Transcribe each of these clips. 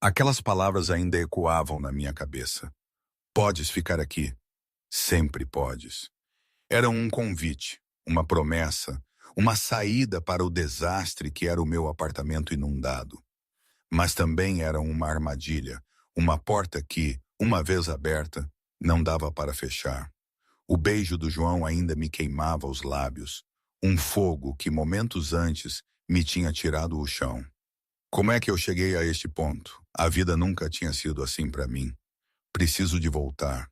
Aquelas palavras ainda ecoavam na minha cabeça. Podes ficar aqui. Sempre podes. Eram um convite, uma promessa, uma saída para o desastre que era o meu apartamento inundado. Mas também era uma armadilha, uma porta que, uma vez aberta, não dava para fechar. O beijo do João ainda me queimava os lábios, um fogo que momentos antes me tinha tirado o chão. Como é que eu cheguei a este ponto? A vida nunca tinha sido assim para mim. Preciso de voltar.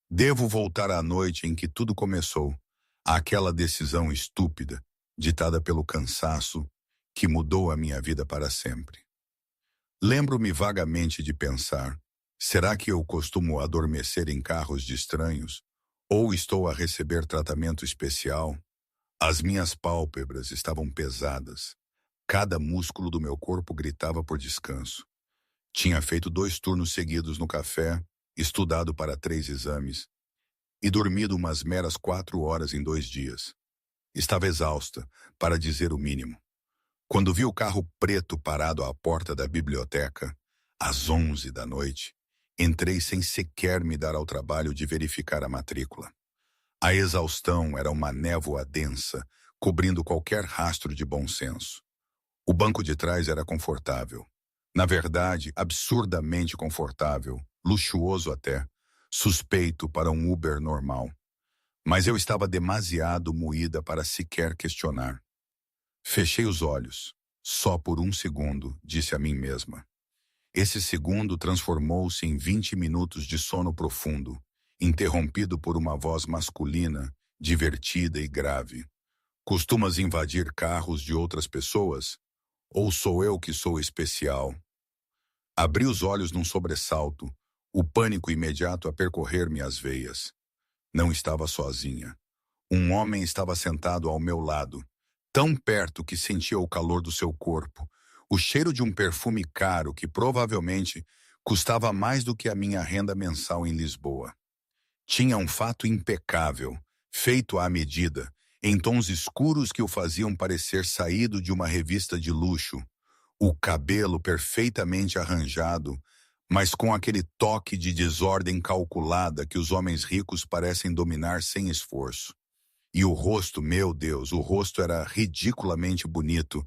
Devo voltar à noite em que tudo começou, àquela decisão estúpida, ditada pelo cansaço, que mudou a minha vida para sempre. Lembro-me vagamente de pensar, será que eu costumo adormecer em carros de estranhos? Ou estou a receber tratamento especial? As minhas pálpebras estavam pesadas. Cada músculo do meu corpo gritava por descanso. Tinha feito 2 turnos seguidos no café, estudado para 3 exames e dormido umas meras 4 horas em 2 dias. Estava exausta, para dizer o mínimo. Quando vi o carro preto parado à porta da biblioteca, às 11 da noite, entrei sem sequer me dar ao trabalho de verificar a matrícula. A exaustão era uma névoa densa, cobrindo qualquer rastro de bom senso. O banco de trás era confortável. Na verdade, absurdamente confortável, luxuoso até, suspeito para um Uber normal. Mas eu estava demasiado moída para sequer questionar. Fechei os olhos. Só por 1 segundo, disse a mim mesma. Esse segundo transformou-se em 20 minutos de sono profundo, interrompido por uma voz masculina, divertida e grave. Costumas invadir carros de outras pessoas? Ou sou eu que sou especial? Abri os olhos num sobressalto, o pânico imediato a percorrer-me as veias. Não estava sozinha. Um homem estava sentado ao meu lado, tão perto que sentia o calor do seu corpo, o cheiro de um perfume caro que provavelmente custava mais do que a minha renda mensal em Lisboa. Tinha um fato impecável, feito à medida, em tons escuros que o faziam parecer saído de uma revista de luxo, o cabelo perfeitamente arranjado, mas com aquele toque de desordem calculada que os homens ricos parecem dominar sem esforço. E o rosto, meu Deus, o rosto era ridiculamente bonito,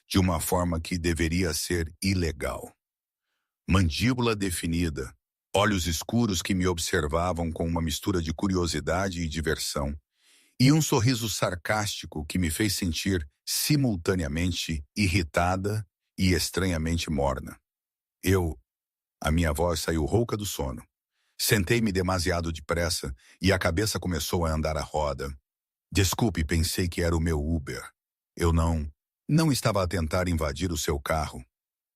de uma forma que deveria ser ilegal. Mandíbula definida, olhos escuros que me observavam com uma mistura de curiosidade e diversão, e um sorriso sarcástico que me fez sentir simultaneamente irritada e estranhamente morna. A minha voz saiu rouca do sono. Sentei-me demasiado depressa e a cabeça começou a andar à roda. Desculpe, pensei que era o meu Uber. Eu não estava a tentar invadir o seu carro.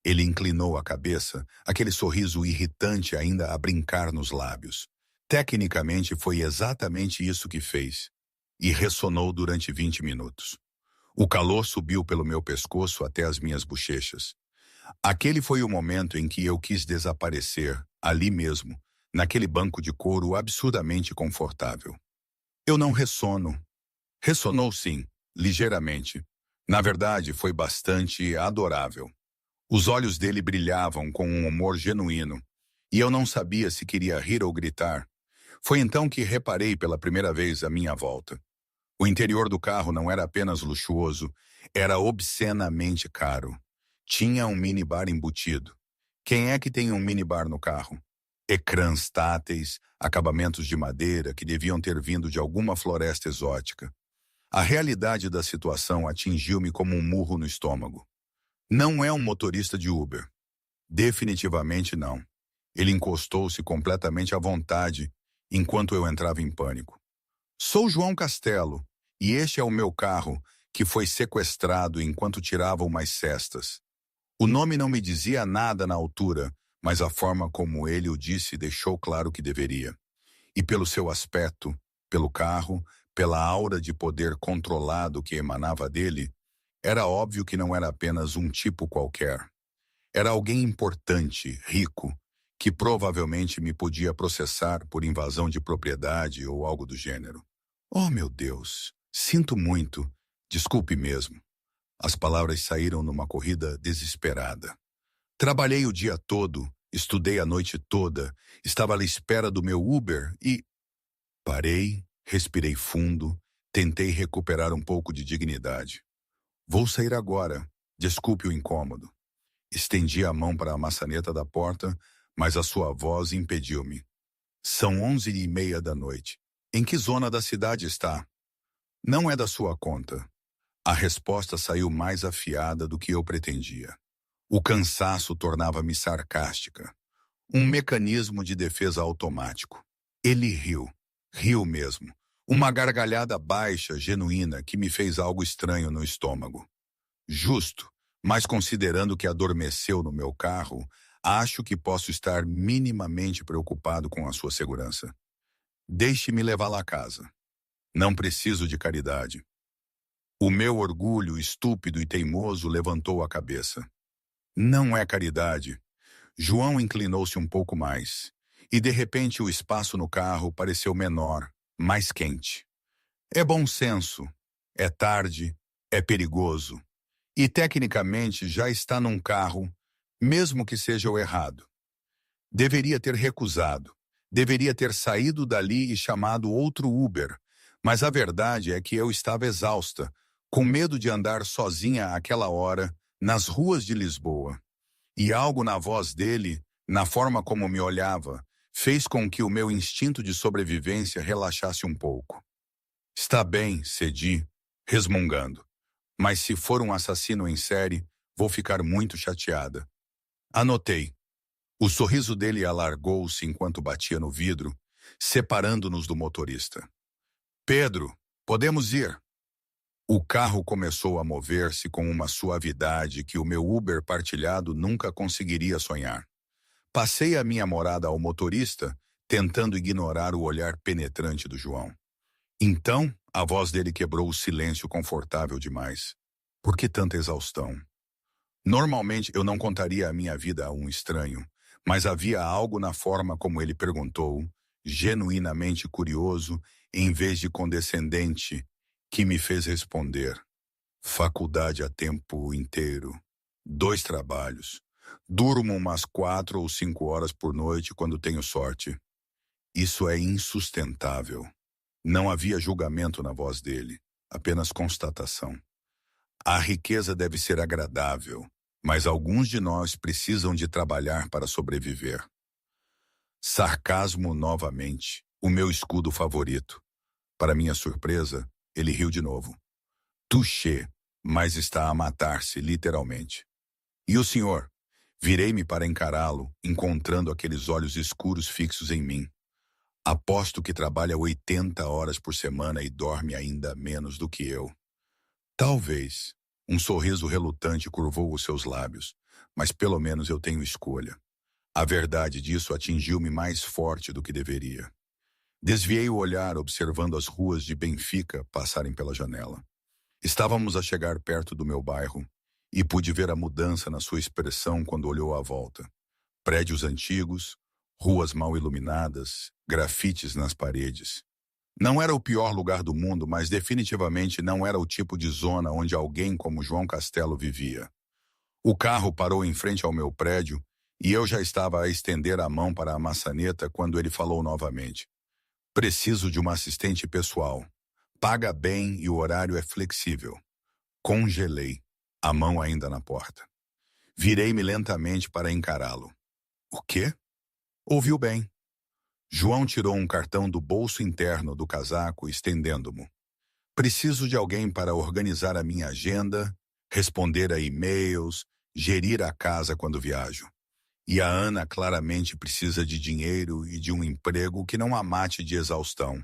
Ele inclinou a cabeça, aquele sorriso irritante ainda a brincar nos lábios. Tecnicamente foi exatamente isso que fez. E ressonou durante 20 minutos. O calor subiu pelo meu pescoço até as minhas bochechas. Aquele foi o momento em que eu quis desaparecer, ali mesmo, naquele banco de couro absurdamente confortável. Eu não ressono. Ressonou sim, ligeiramente. Na verdade, foi bastante adorável. Os olhos dele brilhavam com um humor genuíno, e eu não sabia se queria rir ou gritar. Foi então que reparei pela primeira vez à minha volta. O interior do carro não era apenas luxuoso, era obscenamente caro. Tinha um minibar embutido. Quem é que tem um minibar no carro? Ecrãs táteis, acabamentos de madeira que deviam ter vindo de alguma floresta exótica. A realidade da situação atingiu-me como um murro no estômago. Não é um motorista de Uber. Definitivamente não. Ele encostou-se completamente à vontade, enquanto eu entrava em pânico. Sou João Castelo, e este é o meu carro, que foi sequestrado enquanto tirava umas cestas. O nome não me dizia nada na altura, mas a forma como ele o disse deixou claro que deveria. E pelo seu aspecto, pelo carro, pela aura de poder controlado que emanava dele, era óbvio que não era apenas um tipo qualquer. Era alguém importante, rico, que provavelmente me podia processar por invasão de propriedade ou algo do gênero. Oh, meu Deus, sinto muito. Desculpe mesmo. As palavras saíram numa corrida desesperada. Trabalhei o dia todo, estudei a noite toda, estava à espera do meu Uber e parei, respirei fundo, tentei recuperar um pouco de dignidade. Vou sair agora. Desculpe o incômodo. Estendi a mão para a maçaneta da porta, mas a sua voz impediu-me. São 11h30 da noite. Em que zona da cidade está? Não é da sua conta. A resposta saiu mais afiada do que eu pretendia. O cansaço tornava-me sarcástica. Um mecanismo de defesa automático. Ele riu. Riu mesmo. Uma gargalhada baixa, genuína, que me fez algo estranho no estômago. Justo, mas considerando que adormeceu no meu carro, acho que posso estar minimamente preocupado com a sua segurança. Deixe-me levá-la a casa. Não preciso de caridade. O meu orgulho estúpido e teimoso levantou a cabeça. Não é caridade. João inclinou-se um pouco mais, e de repente o espaço no carro pareceu menor, mais quente. É bom senso. É tarde. É perigoso. E tecnicamente já está num carro, mesmo que seja o errado. Deveria ter recusado. Deveria ter saído dali e chamado outro Uber. Mas a verdade é que eu estava exausta, com medo de andar sozinha àquela hora, nas ruas de Lisboa. E algo na voz dele, na forma como me olhava, fez com que o meu instinto de sobrevivência relaxasse um pouco. Está bem, cedi, resmungando. Mas se for um assassino em série, vou ficar muito chateada. Anotei. O sorriso dele alargou-se enquanto batia no vidro, separando-nos do motorista. Pedro, podemos ir? O carro começou a mover-se com uma suavidade que o meu Uber partilhado nunca conseguiria sonhar. Passei a minha morada ao motorista, tentando ignorar o olhar penetrante do João. Então, a voz dele quebrou o silêncio confortável demais. Por que tanta exaustão? Normalmente eu não contaria a minha vida a um estranho, mas havia algo na forma como ele perguntou, genuinamente curioso, em vez de condescendente, que me fez responder. Faculdade a tempo inteiro. 2 trabalhos. Durmo umas 4 ou 5 horas por noite quando tenho sorte. Isso é insustentável. Não havia julgamento na voz dele, apenas constatação. A riqueza deve ser agradável, mas alguns de nós precisam de trabalhar para sobreviver. Sarcasmo novamente, o meu escudo favorito. Para minha surpresa, ele riu de novo. Touché, mas está a matar-se, literalmente. E o senhor? Virei-me para encará-lo, encontrando aqueles olhos escuros fixos em mim. Aposto que trabalha 80 horas por semana e dorme ainda menos do que eu. Talvez. Um sorriso relutante curvou os seus lábios, mas pelo menos eu tenho escolha. A verdade disso atingiu-me mais forte do que deveria. Desviei o olhar observando as ruas de Benfica passarem pela janela. Estávamos a chegar perto do meu bairro e pude ver a mudança na sua expressão quando olhou à volta. Prédios antigos, ruas mal iluminadas, grafites nas paredes. Não era o pior lugar do mundo, mas definitivamente não era o tipo de zona onde alguém como João Castelo vivia. O carro parou em frente ao meu prédio e eu já estava a estender a mão para a maçaneta quando ele falou novamente. Preciso de uma assistente pessoal. Paga bem e o horário é flexível. Congelei, a mão ainda na porta. Virei-me lentamente para encará-lo. O quê? Ouviu bem. João tirou um cartão do bolso interno do casaco, estendendo-mo. Preciso de alguém para organizar a minha agenda, responder a e-mails, gerir a casa quando viajo. E a Ana claramente precisa de dinheiro e de um emprego que não a mate de exaustão.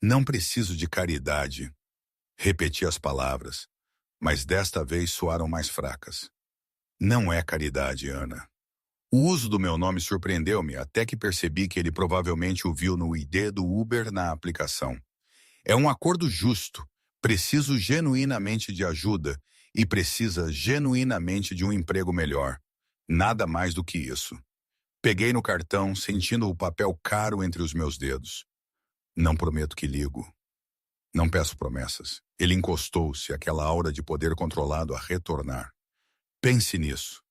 Não preciso de caridade. Repeti as palavras, mas desta vez soaram mais fracas. Não é caridade, Ana. O uso do meu nome surpreendeu-me até que percebi que ele provavelmente o viu no ID do Uber na aplicação. É um acordo justo. Preciso genuinamente de ajuda e precisa genuinamente de um emprego melhor. Nada mais do que isso. Peguei no cartão, sentindo o papel caro entre os meus dedos. Não prometo que ligo. Não peço promessas. Ele encostou-se, aquela aura de poder controlado a retornar. Pense nisso.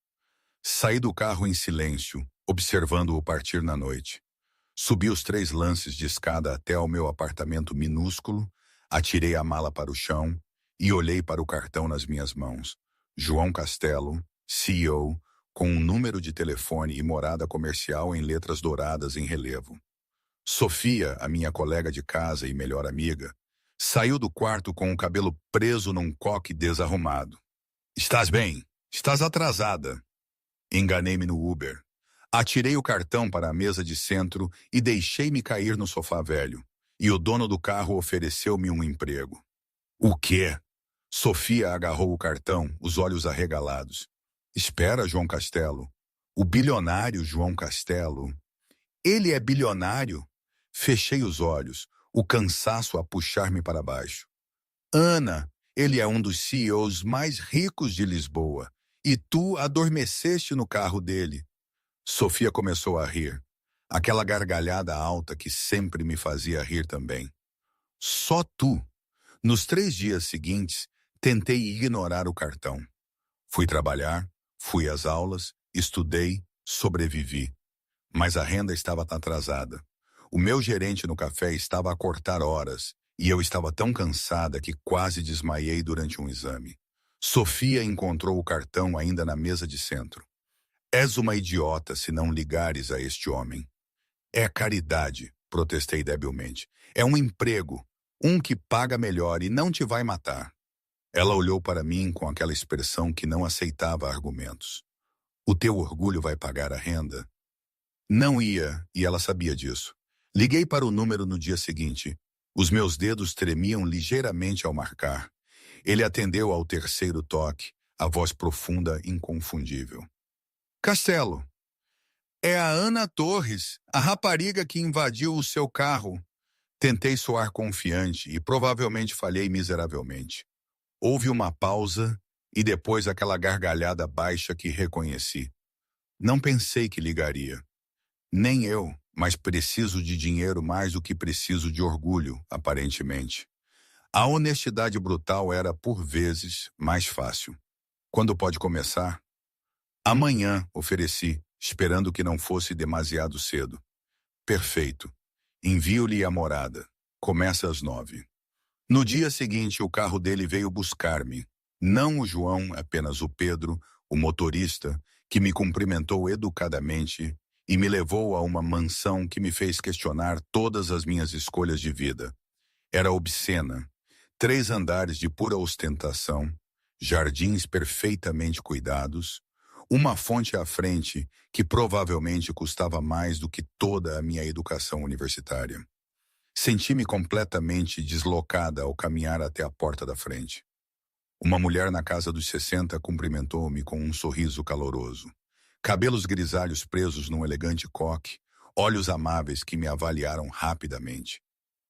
Saí do carro em silêncio, observando-o partir na noite. Subi os 3 lances de escada até ao meu apartamento minúsculo, atirei a mala para o chão e olhei para o cartão nas minhas mãos. João Castelo, CEO, com um número de telefone e morada comercial em letras douradas em relevo. Sofia, a minha colega de casa e melhor amiga, saiu do quarto com o cabelo preso num coque desarrumado. Estás bem? Estás atrasada. Enganei-me no Uber. Atirei o cartão para a mesa de centro e deixei-me cair no sofá velho. E o dono do carro ofereceu-me um emprego. O quê? Sofia agarrou o cartão, os olhos arregalados. Espera, João Castelo. O bilionário João Castelo. Ele é bilionário? Fechei os olhos, o cansaço a puxar-me para baixo. Ana, ele é um dos CEOs mais ricos de Lisboa. E tu adormeceste no carro dele. Sofia começou a rir. Aquela gargalhada alta que sempre me fazia rir também. Só tu. Nos 3 dias seguintes, tentei ignorar o cartão. Fui trabalhar, fui às aulas, estudei, sobrevivi. Mas a renda estava atrasada. O meu gerente no café estava a cortar horas, e eu estava tão cansada que quase desmaiei durante um exame. Sofia encontrou o cartão ainda na mesa de centro. És uma idiota se não ligares a este homem. É caridade, protestei debilmente. É um emprego, um que paga melhor e não te vai matar. Ela olhou para mim com aquela expressão que não aceitava argumentos. O teu orgulho vai pagar a renda? Não ia, e ela sabia disso. Liguei para o número no dia seguinte. Os meus dedos tremiam ligeiramente ao marcar. Ele atendeu ao 3º toque, a voz profunda, inconfundível. Castelo, é a Ana Torres, a rapariga que invadiu o seu carro. Tentei soar confiante e provavelmente falhei miseravelmente. Houve uma pausa e depois aquela gargalhada baixa que reconheci. Não pensei que ligaria. Nem eu, mas preciso de dinheiro mais do que preciso de orgulho, aparentemente. A honestidade brutal era, por vezes, mais fácil. Quando pode começar? Amanhã, ofereci, esperando que não fosse demasiado cedo. Perfeito. Envio-lhe a morada. Começa às 9. No dia seguinte, o carro dele veio buscar-me. Não o João, apenas o Pedro, o motorista, que me cumprimentou educadamente e me levou a uma mansão que me fez questionar todas as minhas escolhas de vida. Era obscena. 3 andares de pura ostentação, jardins perfeitamente cuidados, uma fonte à frente que provavelmente custava mais do que toda a minha educação universitária. Senti-me completamente deslocada ao caminhar até a porta da frente. Uma mulher na casa dos 60 cumprimentou-me com um sorriso caloroso. Cabelos grisalhos presos num elegante coque, olhos amáveis que me avaliaram rapidamente.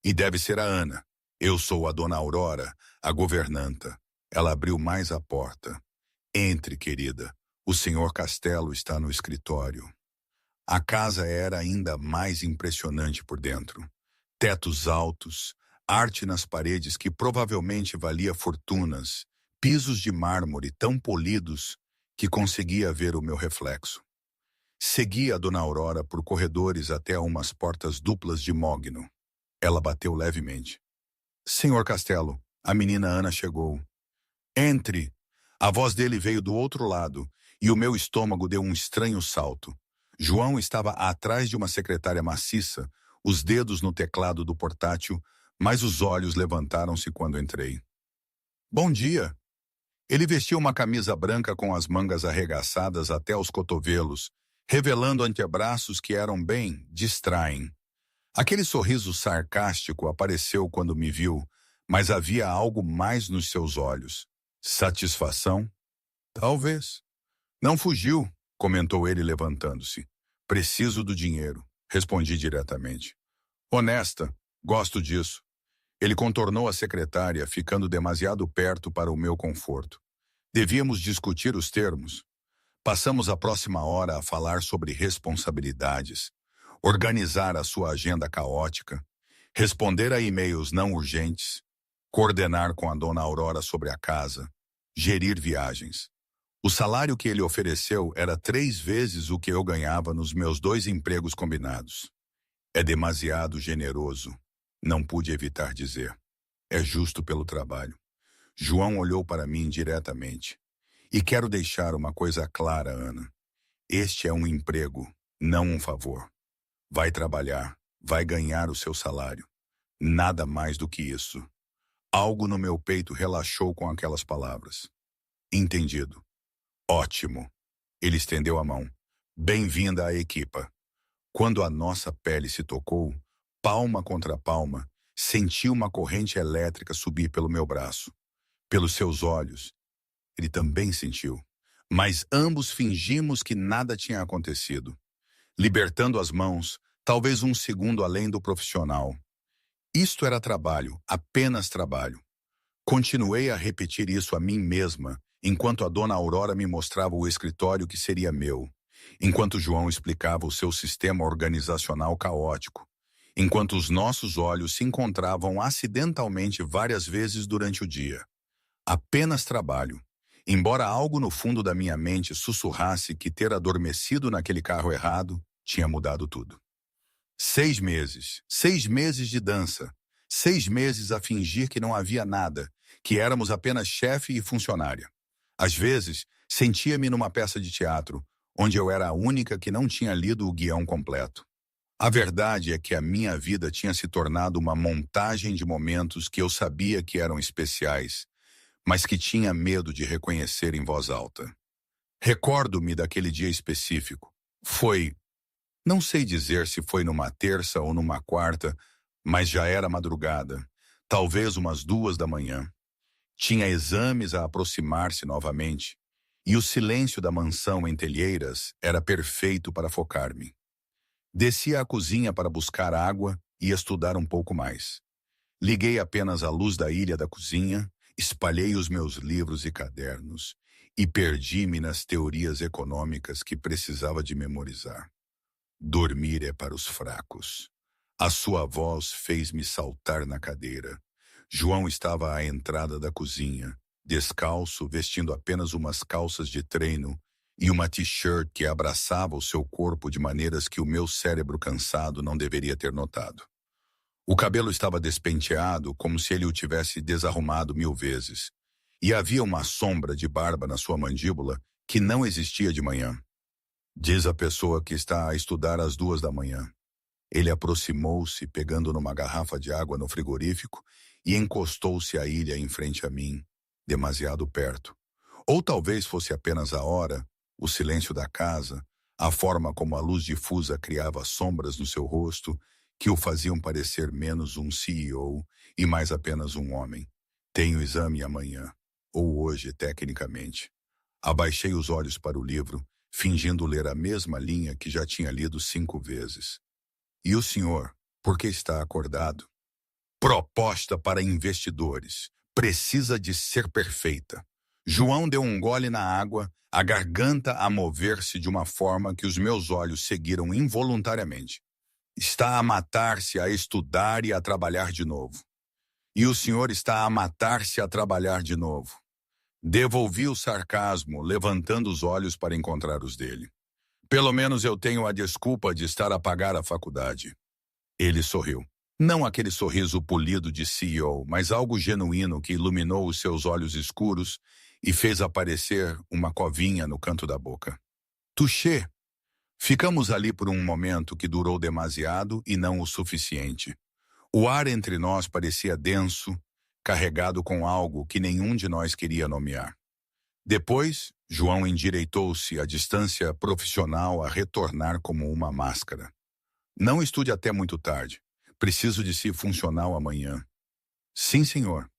E deve ser a Ana. Eu sou a dona Aurora, a governanta. Ela abriu mais a porta. Entre, querida. O senhor Castelo está no escritório. A casa era ainda mais impressionante por dentro. Tetos altos, arte nas paredes que provavelmente valia fortunas, pisos de mármore tão polidos que conseguia ver o meu reflexo. Segui a dona Aurora por corredores até umas portas duplas de mogno. Ela bateu levemente. Senhor Castelo, a menina Ana chegou. Entre! A voz dele veio do outro lado e o meu estômago deu um estranho salto. João estava atrás de uma secretária maciça, os dedos no teclado do portátil, mas os olhos levantaram-se quando entrei. Bom dia! Ele vestia uma camisa branca com as mangas arregaçadas até os cotovelos, revelando antebraços que eram bem distraem. Aquele sorriso sarcástico apareceu quando me viu, mas havia algo mais nos seus olhos. Satisfação? Talvez. Não fugiu, comentou ele levantando-se. Preciso do dinheiro, respondi diretamente. Honesta, gosto disso. Ele contornou a secretária, ficando demasiado perto para o meu conforto. Devíamos discutir os termos. Passamos a próxima hora a falar sobre responsabilidades, organizar a sua agenda caótica, responder a e-mails não urgentes, coordenar com a dona Aurora sobre a casa, gerir viagens. O salário que ele ofereceu era 3 vezes o que eu ganhava nos meus 2 empregos combinados. É demasiado generoso, não pude evitar dizer. É justo pelo trabalho. João olhou para mim diretamente. E quero deixar uma coisa clara, Ana. Este é um emprego, não um favor. Vai trabalhar, vai ganhar o seu salário. Nada mais do que isso. Algo no meu peito relaxou com aquelas palavras. Entendido. Ótimo. Ele estendeu a mão. Bem-vinda à equipa. Quando a nossa pele se tocou, palma contra palma, senti uma corrente elétrica subir pelo meu braço. Pelos seus olhos, ele também sentiu. Mas ambos fingimos que nada tinha acontecido. Libertando as mãos, talvez um segundo além do profissional. Isto era trabalho, apenas trabalho. Continuei a repetir isso a mim mesma, enquanto a dona Aurora me mostrava o escritório que seria meu, enquanto João explicava o seu sistema organizacional caótico, enquanto os nossos olhos se encontravam acidentalmente várias vezes durante o dia. Apenas trabalho, embora algo no fundo da minha mente sussurrasse que ter adormecido naquele carro errado tinha mudado tudo. 6 meses, 6 meses de dança, 6 meses a fingir que não havia nada, que éramos apenas chefe e funcionária. Às vezes, sentia-me numa peça de teatro, onde eu era a única que não tinha lido o guião completo. A verdade é que a minha vida tinha se tornado uma montagem de momentos que eu sabia que eram especiais, mas que tinha medo de reconhecer em voz alta. Recordo-me daquele dia específico. Não sei dizer se foi numa terça ou numa quarta, mas já era madrugada, talvez umas 2 da manhã. Tinha exames a aproximar-se novamente, e o silêncio da mansão em Telheiras era perfeito para focar-me. Desci à cozinha para buscar água e estudar um pouco mais. Liguei apenas a luz da ilha da cozinha, espalhei os meus livros e cadernos, e perdi-me nas teorias econômicas que precisava de memorizar. Dormir é para os fracos. A sua voz fez-me saltar na cadeira. João estava à entrada da cozinha, descalço, vestindo apenas umas calças de treino e uma t-shirt que abraçava o seu corpo de maneiras que o meu cérebro cansado não deveria ter notado. O cabelo estava despenteado, como se ele o tivesse desarrumado 1000 vezes, e havia uma sombra de barba na sua mandíbula que não existia de manhã. Diz a pessoa que está a estudar às 2 da manhã. Ele aproximou-se, pegando numa garrafa de água no frigorífico, e encostou-se à ilha em frente a mim, demasiado perto. Ou talvez fosse apenas a hora, o silêncio da casa, a forma como a luz difusa criava sombras no seu rosto, que o faziam parecer menos um CEO e mais apenas um homem. Tenho exame amanhã, ou hoje, tecnicamente. Abaixei os olhos para o livro, fingindo ler a mesma linha que já tinha lido 5 vezes. E o senhor, por que está acordado? Proposta para investidores. Precisa de ser perfeita. João deu um gole na água, a garganta a mover-se de uma forma que os meus olhos seguiram involuntariamente. Está a matar-se a estudar e a trabalhar de novo. E o senhor está a matar-se a trabalhar de novo. Devolvi o sarcasmo, levantando os olhos para encontrar os dele. Pelo menos eu tenho a desculpa de estar a pagar a faculdade. Ele sorriu. Não aquele sorriso polido de CEO, mas algo genuíno que iluminou os seus olhos escuros e fez aparecer uma covinha no canto da boca. Touché! Ficamos ali por um momento que durou demasiado e não o suficiente. O ar entre nós parecia denso, carregado com algo que nenhum de nós queria nomear. Depois, João endireitou-se à distância profissional a retornar como uma máscara. Não estude até muito tarde. Preciso de si funcional amanhã. Sim, senhor.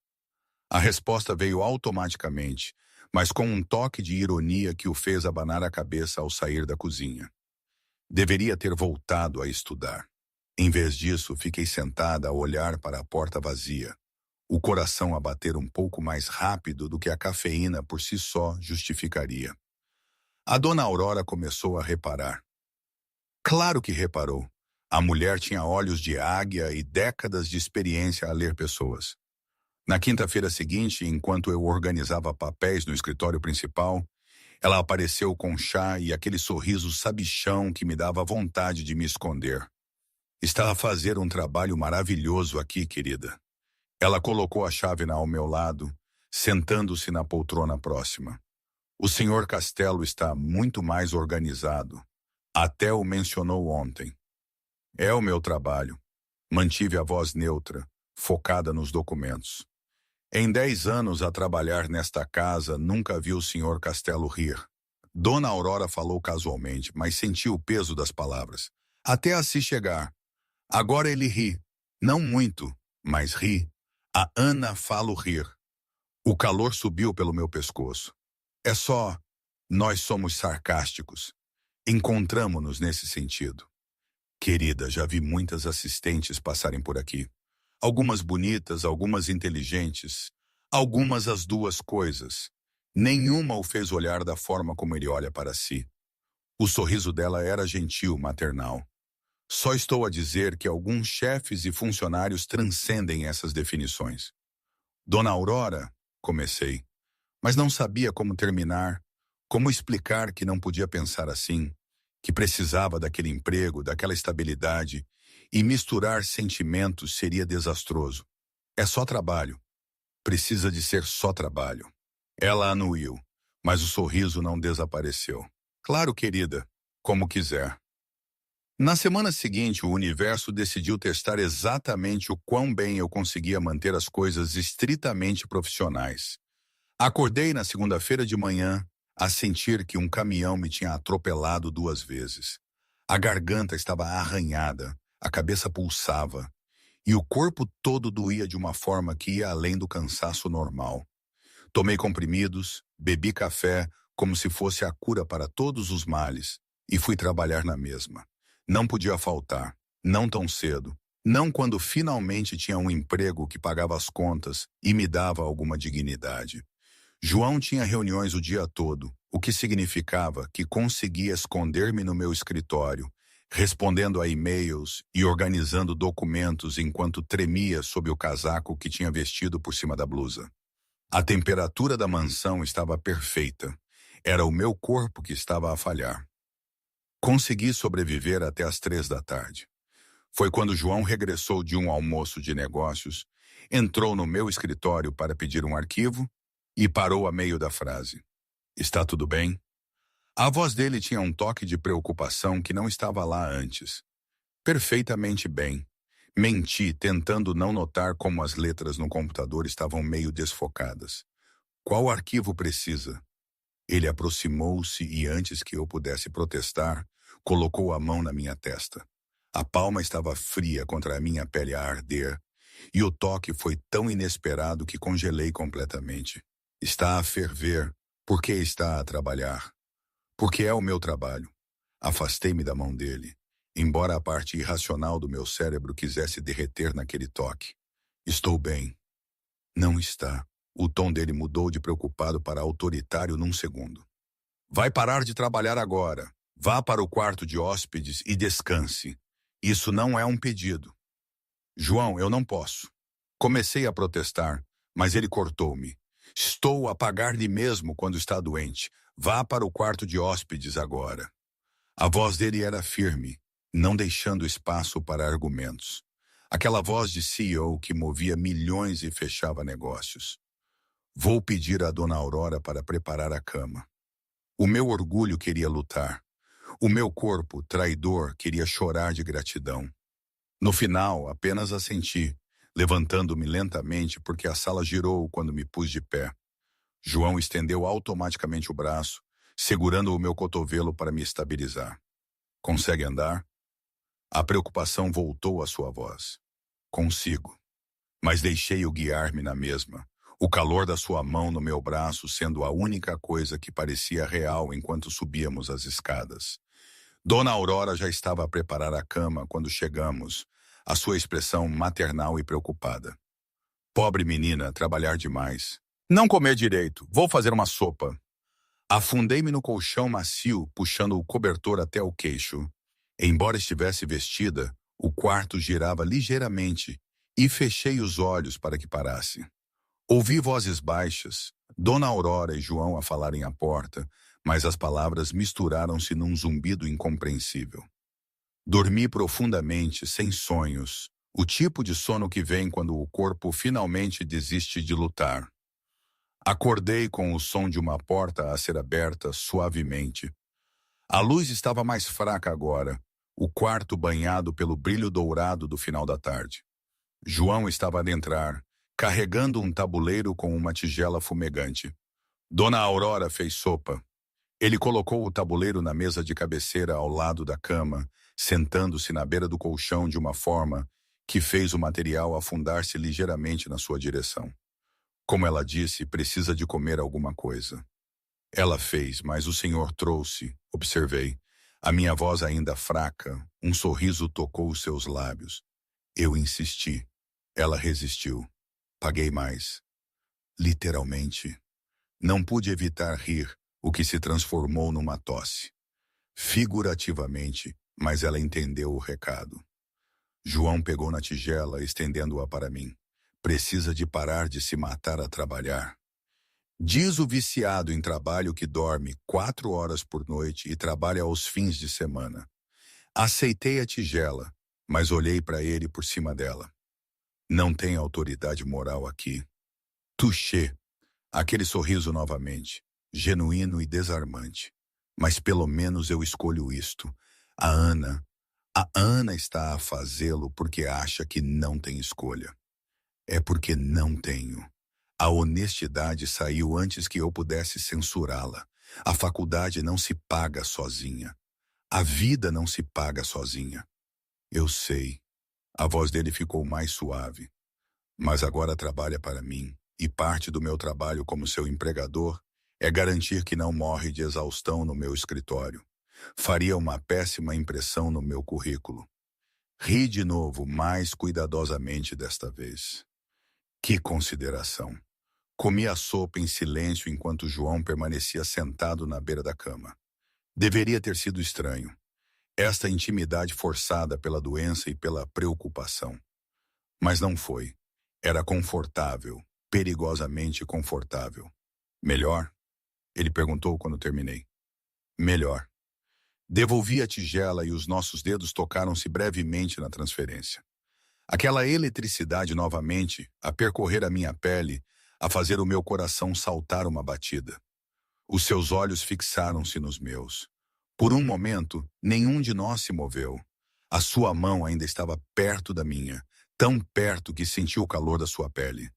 A resposta veio automaticamente, mas com um toque de ironia que o fez abanar a cabeça ao sair da cozinha. Deveria ter voltado a estudar. Em vez disso, fiquei sentada a olhar para a porta vazia, o coração a bater um pouco mais rápido do que a cafeína por si só justificaria. A dona Aurora começou a reparar. Claro que reparou. A mulher tinha olhos de águia e décadas de experiência a ler pessoas. Na quinta-feira seguinte, enquanto eu organizava papéis no escritório principal, Ela apareceu com chá e aquele sorriso sabichão que me dava vontade de me esconder. Está a fazer um trabalho maravilhoso aqui, querida. Ela colocou a chávena ao meu lado, sentando-se na poltrona próxima. O senhor Castelo está muito mais organizado. Até o mencionou ontem. É o meu trabalho. Mantive a voz neutra, focada nos documentos. Em 10 anos a trabalhar nesta casa, nunca vi o senhor Castelo rir. Dona Aurora falou casualmente, mas senti o peso das palavras. Até a se chegar. Agora ele ri. Não muito, mas ri. A Ana falo rir. O calor subiu pelo meu pescoço. É só, nós somos sarcásticos. Encontramo-nos nesse sentido. Querida, já vi muitas assistentes passarem por aqui. Algumas bonitas, algumas inteligentes, algumas as duas coisas. Nenhuma o fez olhar da forma como ele olha para si. O sorriso dela era gentil, maternal. Só estou a dizer que alguns chefes e funcionários transcendem essas definições. Dona Aurora, comecei, mas não sabia como terminar, como explicar que não podia pensar assim, que precisava daquele emprego, daquela estabilidade, e misturar sentimentos seria desastroso. É só trabalho. Precisa de ser só trabalho. Ela anuiu, mas o sorriso não desapareceu. Claro, querida, como quiser. Na semana seguinte, o universo decidiu testar exatamente o quão bem eu conseguia manter as coisas estritamente profissionais. Acordei na segunda-feira de manhã a sentir que um caminhão me tinha atropelado 2 vezes. A garganta estava arranhada, a cabeça pulsava, e o corpo todo doía de uma forma que ia além do cansaço normal. Tomei comprimidos, bebi café como se fosse a cura para todos os males, e fui trabalhar na mesma. Não podia faltar, não tão cedo, não quando finalmente tinha um emprego que pagava as contas e me dava alguma dignidade. João tinha reuniões o dia todo, o que significava que conseguia esconder-me no meu escritório, respondendo a e-mails e organizando documentos enquanto tremia sob o casaco que tinha vestido por cima da blusa. A temperatura da mansão estava perfeita. Era o meu corpo que estava a falhar. Consegui sobreviver até às 3 da tarde. Foi quando João regressou de um almoço de negócios, entrou no meu escritório para pedir um arquivo e parou a meio da frase. Está tudo bem? A voz dele tinha um toque de preocupação que não estava lá antes. Perfeitamente bem. Menti, tentando não notar como as letras no computador estavam meio desfocadas. Qual arquivo precisa? Ele aproximou-se e, antes que eu pudesse protestar, colocou a mão na minha testa. A palma estava fria contra a minha pele a arder, e o toque foi tão inesperado que congelei completamente. Está a ferver. Por que está a trabalhar? Porque é o meu trabalho. Afastei-me da mão dele, embora a parte irracional do meu cérebro quisesse derreter naquele toque. Estou bem. Não está. O tom dele mudou de preocupado para autoritário num segundo. Vai parar de trabalhar agora. Vá para o quarto de hóspedes e descanse. Isso não é um pedido. João, eu não posso. Comecei a protestar, mas ele cortou-me. Estou a pagar-lhe mesmo quando está doente. Vá para o quarto de hóspedes agora. A voz dele era firme, não deixando espaço para argumentos. Aquela voz de CEO que movia milhões e fechava negócios. Vou pedir à dona Aurora para preparar a cama. O meu orgulho queria lutar. O meu corpo, traidor, queria chorar de gratidão. No final, apenas assenti, levantando-me lentamente porque a sala girou quando me pus de pé. João estendeu automaticamente o braço, segurando o meu cotovelo para me estabilizar. Consegue andar? A preocupação voltou à sua voz. Consigo. Mas deixei-o guiar-me na mesma, o calor da sua mão no meu braço sendo a única coisa que parecia real enquanto subíamos as escadas. Dona Aurora já estava a preparar a cama quando chegamos, a sua expressão maternal e preocupada. Pobre menina, trabalhar demais. Não comer direito, vou fazer uma sopa. Afundei-me no colchão macio, puxando o cobertor até o queixo. Embora estivesse vestida, o quarto girava ligeiramente e fechei os olhos para que parasse. Ouvi vozes baixas, Dona Aurora e João a falarem à porta, mas as palavras misturaram-se num zumbido incompreensível. Dormi profundamente, sem sonhos, o tipo de sono que vem quando o corpo finalmente desiste de lutar. Acordei com o som de uma porta a ser aberta suavemente. A luz estava mais fraca agora, o quarto banhado pelo brilho dourado do final da tarde. João estava a adentrar, carregando um tabuleiro com uma tigela fumegante. Dona Aurora fez sopa. Ele colocou o tabuleiro na mesa de cabeceira ao lado da cama, sentando-se na beira do colchão de uma forma que fez o material afundar-se ligeiramente na sua direção. Como ela disse, precisa de comer alguma coisa. Ela fez, mas o senhor trouxe, observei. A minha voz ainda fraca, um sorriso tocou os seus lábios. Eu insisti. Ela resistiu. Paguei mais. Literalmente. Não pude evitar rir, o que se transformou numa tosse. Figurativamente, mas ela entendeu o recado. João pegou na tigela, estendendo-a para mim. Precisa de parar de se matar a trabalhar. Diz o viciado em trabalho que dorme 4 horas por noite e trabalha aos fins de semana. Aceitei a tigela, mas olhei para ele por cima dela. Não tem autoridade moral aqui. Touché. Aquele sorriso novamente, genuíno e desarmante. Mas pelo menos eu escolho isto. A Ana está a fazê-lo porque acha que não tem escolha. É porque não tenho. A honestidade saiu antes que eu pudesse censurá-la. A faculdade não se paga sozinha. A vida não se paga sozinha. Eu sei. A voz dele ficou mais suave. Mas agora trabalha para mim, e parte do meu trabalho como seu empregador é garantir que não morre de exaustão no meu escritório. Faria uma péssima impressão no meu currículo. Ri de novo, mais cuidadosamente desta vez. Que consideração! Comi a sopa em silêncio enquanto João permanecia sentado na beira da cama. Deveria ter sido estranho. Esta intimidade forçada pela doença e pela preocupação. Mas não foi. Era confortável, perigosamente confortável. Melhor? Ele perguntou quando terminei. Melhor. Devolvi a tigela e os nossos dedos tocaram-se brevemente na transferência. Aquela eletricidade novamente, a percorrer a minha pele, a fazer o meu coração saltar uma batida. Os seus olhos fixaram-se nos meus. Por um momento, nenhum de nós se moveu. A sua mão ainda estava perto da minha, tão perto que senti o calor da sua pele.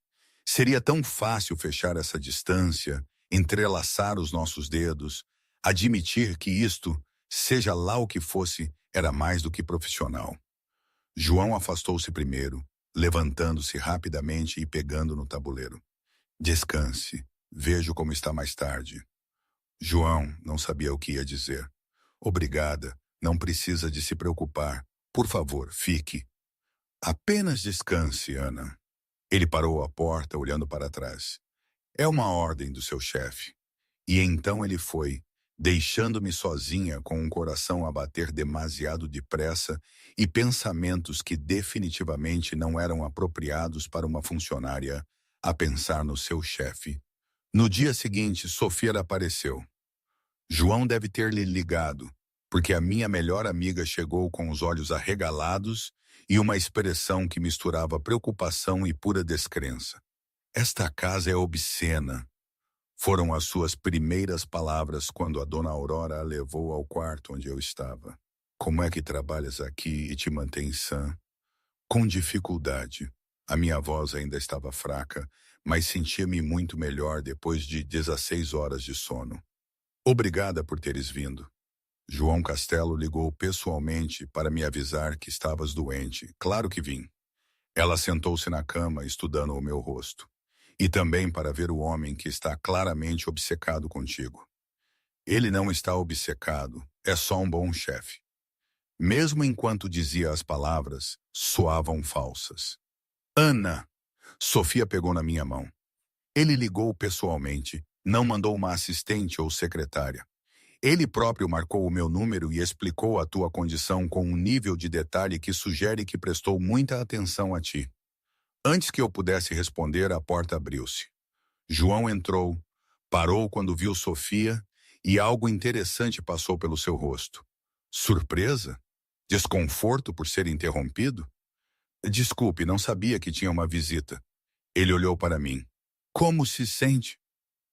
Seria tão fácil fechar essa distância, entrelaçar os nossos dedos, admitir que isto, seja lá o que fosse, era mais do que profissional. João afastou-se primeiro, levantando-se rapidamente e pegando no tabuleiro. Descanse. Vejo como está mais tarde. João não sabia o que ia dizer. Obrigada. Não precisa de se preocupar. Por favor, fique. Apenas descanse, Ana. Ele parou à porta, olhando para trás. É uma ordem do seu chefe. E então ele foi, deixando-me sozinha com um coração a bater demasiado depressa e pensamentos que definitivamente não eram apropriados para uma funcionária a pensar no seu chefe. No dia seguinte, Sofia apareceu. João deve ter lhe ligado, porque a minha melhor amiga chegou com os olhos arregalados e uma expressão que misturava preocupação e pura descrença. Esta casa é obscena. Foram as suas primeiras palavras quando a dona Aurora a levou ao quarto onde eu estava. Como é que trabalhas aqui e te mantens sã? Com dificuldade. A minha voz ainda estava fraca, mas sentia-me muito melhor depois de 16 horas de sono. Obrigada por teres vindo. João Castelo ligou pessoalmente para me avisar que estavas doente. Claro que vim. Ela sentou-se na cama, estudando o meu rosto. E também para ver o homem que está claramente obcecado contigo. Ele não está obcecado, é só um bom chefe. Mesmo enquanto dizia as palavras, soavam falsas. Ana! Sofia pegou na minha mão. Ele ligou pessoalmente, não mandou uma assistente ou secretária. Ele próprio marcou o meu número e explicou a tua condição com um nível de detalhe que sugere que prestou muita atenção a ti. Antes que eu pudesse responder, a porta abriu-se. João entrou, parou quando viu Sofia e algo interessante passou pelo seu rosto. Surpresa? Desconforto por ser interrompido? Desculpe, não sabia que tinha uma visita. Ele olhou para mim. Como se sente?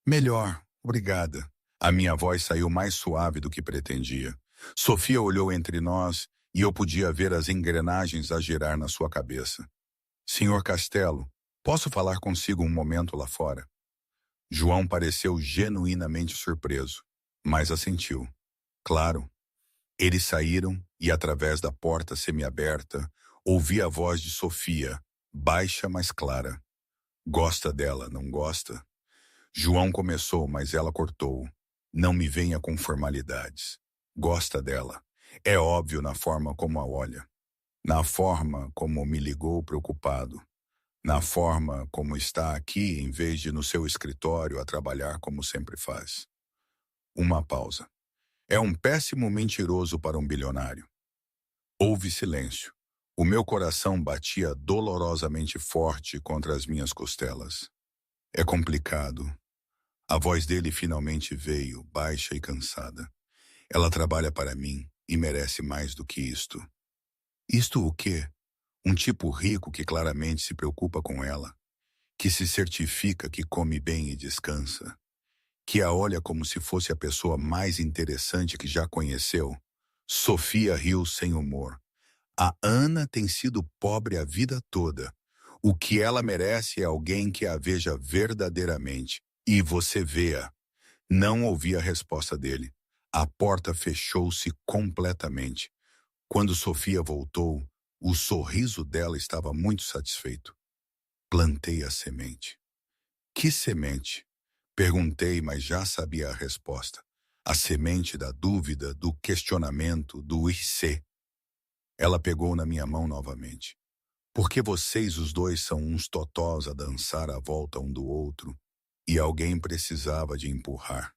Melhor, obrigada. A minha voz saiu mais suave do que pretendia. Sofia olhou entre nós e eu podia ver as engrenagens a girar na sua cabeça. Senhor Castelo, posso falar consigo um momento lá fora? João pareceu genuinamente surpreso, mas assentiu. Claro. Eles saíram e, através da porta semiaberta, ouvi a voz de Sofia, baixa, mas clara. Gosta dela, não gosta? João começou, mas ela cortou. Não me venha com formalidades. Gosta dela. É óbvio na forma como a olha. Na forma como me ligou preocupado. Na forma como está aqui em vez de no seu escritório a trabalhar como sempre faz. Uma pausa. É um péssimo mentiroso para um bilionário. Houve silêncio. O meu coração batia dolorosamente forte contra as minhas costelas. É complicado. A voz dele finalmente veio, baixa e cansada. Ela trabalha para mim e merece mais do que isto. Isto o quê? Um tipo rico que claramente se preocupa com ela, que se certifica que come bem e descansa, que a olha como se fosse a pessoa mais interessante que já conheceu. Sofia riu sem humor. A Ana tem sido pobre a vida toda. O que ela merece é alguém que a veja verdadeiramente. E você vê-a. Não ouvi a resposta dele. A porta fechou-se completamente. Quando Sofia voltou, o sorriso dela estava muito satisfeito. Plantei a semente. Que semente? Perguntei, mas já sabia a resposta. A semente da dúvida, do questionamento, do IC. Ela pegou na minha mão novamente. Porque vocês os dois são uns totós a dançar à volta um do outro, e alguém precisava de empurrar.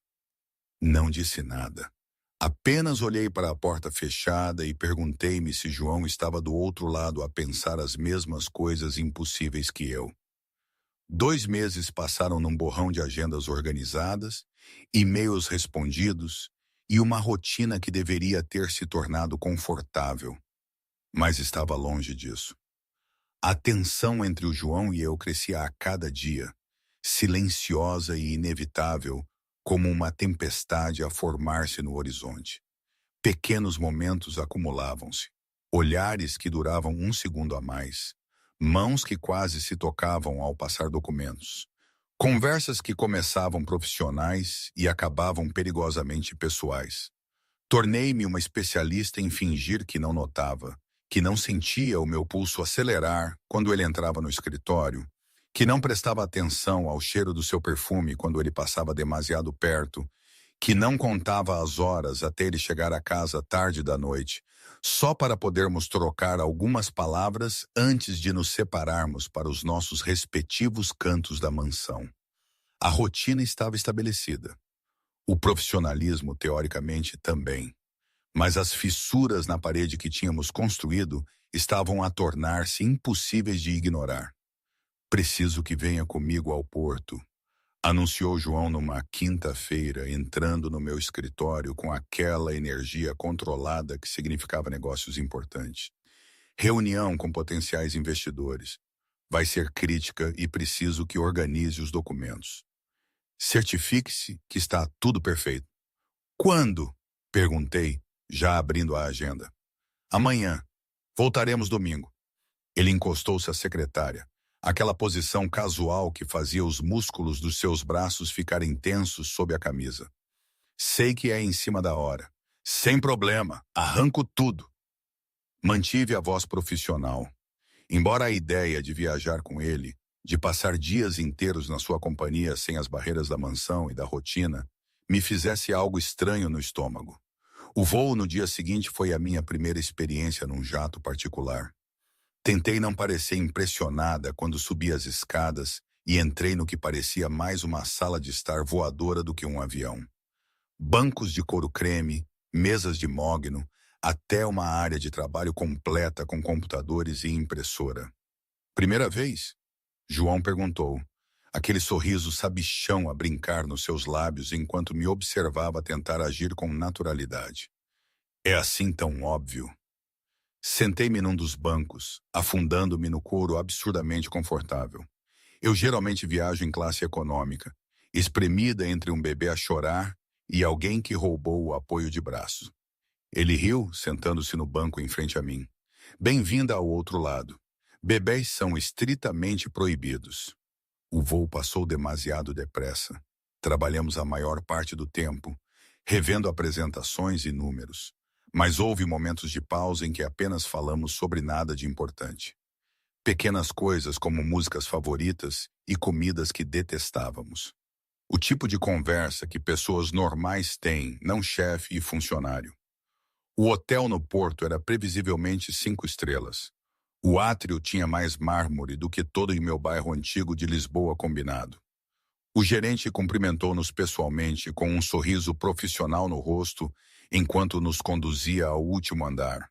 Não disse nada. Apenas olhei para a porta fechada e perguntei-me se João estava do outro lado a pensar as mesmas coisas impossíveis que eu. 2 meses passaram num borrão de agendas organizadas, e-mails respondidos e uma rotina que deveria ter se tornado confortável, mas estava longe disso. A tensão entre o João e eu crescia a cada dia, silenciosa e inevitável, como uma tempestade a formar-se no horizonte. Pequenos momentos acumulavam-se, olhares que duravam um segundo a mais, mãos que quase se tocavam ao passar documentos, conversas que começavam profissionais e acabavam perigosamente pessoais. Tornei-me uma especialista em fingir que não notava, que não sentia o meu pulso acelerar quando ele entrava no escritório, que não prestava atenção ao cheiro do seu perfume quando ele passava demasiado perto, que não contava as horas até ele chegar a casa tarde da noite, só para podermos trocar algumas palavras antes de nos separarmos para os nossos respectivos cantos da mansão. A rotina estava estabelecida. O profissionalismo, teoricamente, também. Mas as fissuras na parede que tínhamos construído estavam a tornar-se impossíveis de ignorar. Preciso que venha comigo ao porto, anunciou João numa quinta-feira, entrando no meu escritório com aquela energia controlada que significava negócios importantes. Reunião com potenciais investidores. Vai ser crítica e preciso que organize os documentos. Certifique-se que está tudo perfeito. Quando? Perguntei, já abrindo a agenda. Amanhã. Voltaremos domingo. Ele encostou-se à secretária, aquela posição casual que fazia os músculos dos seus braços ficarem tensos sob a camisa. Sei que é em cima da hora. Sem problema, arranco tudo. Mantive a voz profissional. Embora a ideia de viajar com ele, de passar dias inteiros na sua companhia sem as barreiras da mansão e da rotina, me fizesse algo estranho no estômago. O voo no dia seguinte foi a minha primeira experiência num jato particular. Tentei não parecer impressionada quando subi as escadas e entrei no que parecia mais uma sala de estar voadora do que um avião. Bancos de couro creme, mesas de mogno, até uma área de trabalho completa com computadores e impressora. Primeira vez? João perguntou. aquele sorriso sabichão a brincar nos seus lábios enquanto me observava tentar agir com naturalidade. É assim tão óbvio. Sentei-me num dos bancos, afundando-me no couro absurdamente confortável. Eu geralmente viajo em classe econômica, espremida entre um bebê a chorar e alguém que roubou o apoio de braço. Ele riu, sentando-se no banco em frente a mim. Bem-vinda ao outro lado. Bebés são estritamente proibidos. O voo passou demasiado depressa. Trabalhamos a maior parte do tempo, revendo apresentações e números. Mas houve momentos de pausa em que apenas falamos sobre nada de importante. Pequenas coisas como músicas favoritas e comidas que detestávamos. O tipo de conversa que pessoas normais têm, não chefe e funcionário. O hotel no Porto era previsivelmente 5 estrelas. O átrio tinha mais mármore do que todo em meu bairro antigo de Lisboa combinado. O gerente cumprimentou-nos pessoalmente com um sorriso profissional no rosto enquanto nos conduzia ao último andar.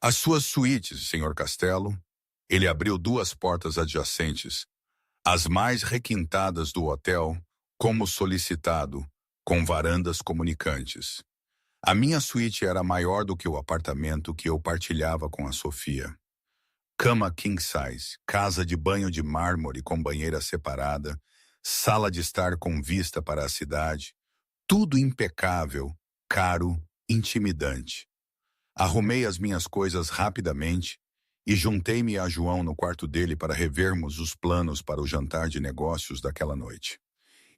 As suas suítes, Senhor Castelo. Ele abriu 2 portas adjacentes, as mais requintadas do hotel, como solicitado, com varandas comunicantes. A minha suíte era maior do que o apartamento que eu partilhava com a Sofia. Cama king size, casa de banho de mármore com banheira separada, sala de estar com vista para a cidade, tudo impecável, caro, intimidante. Arrumei as minhas coisas rapidamente e juntei-me a João no quarto dele para revermos os planos para o jantar de negócios daquela noite.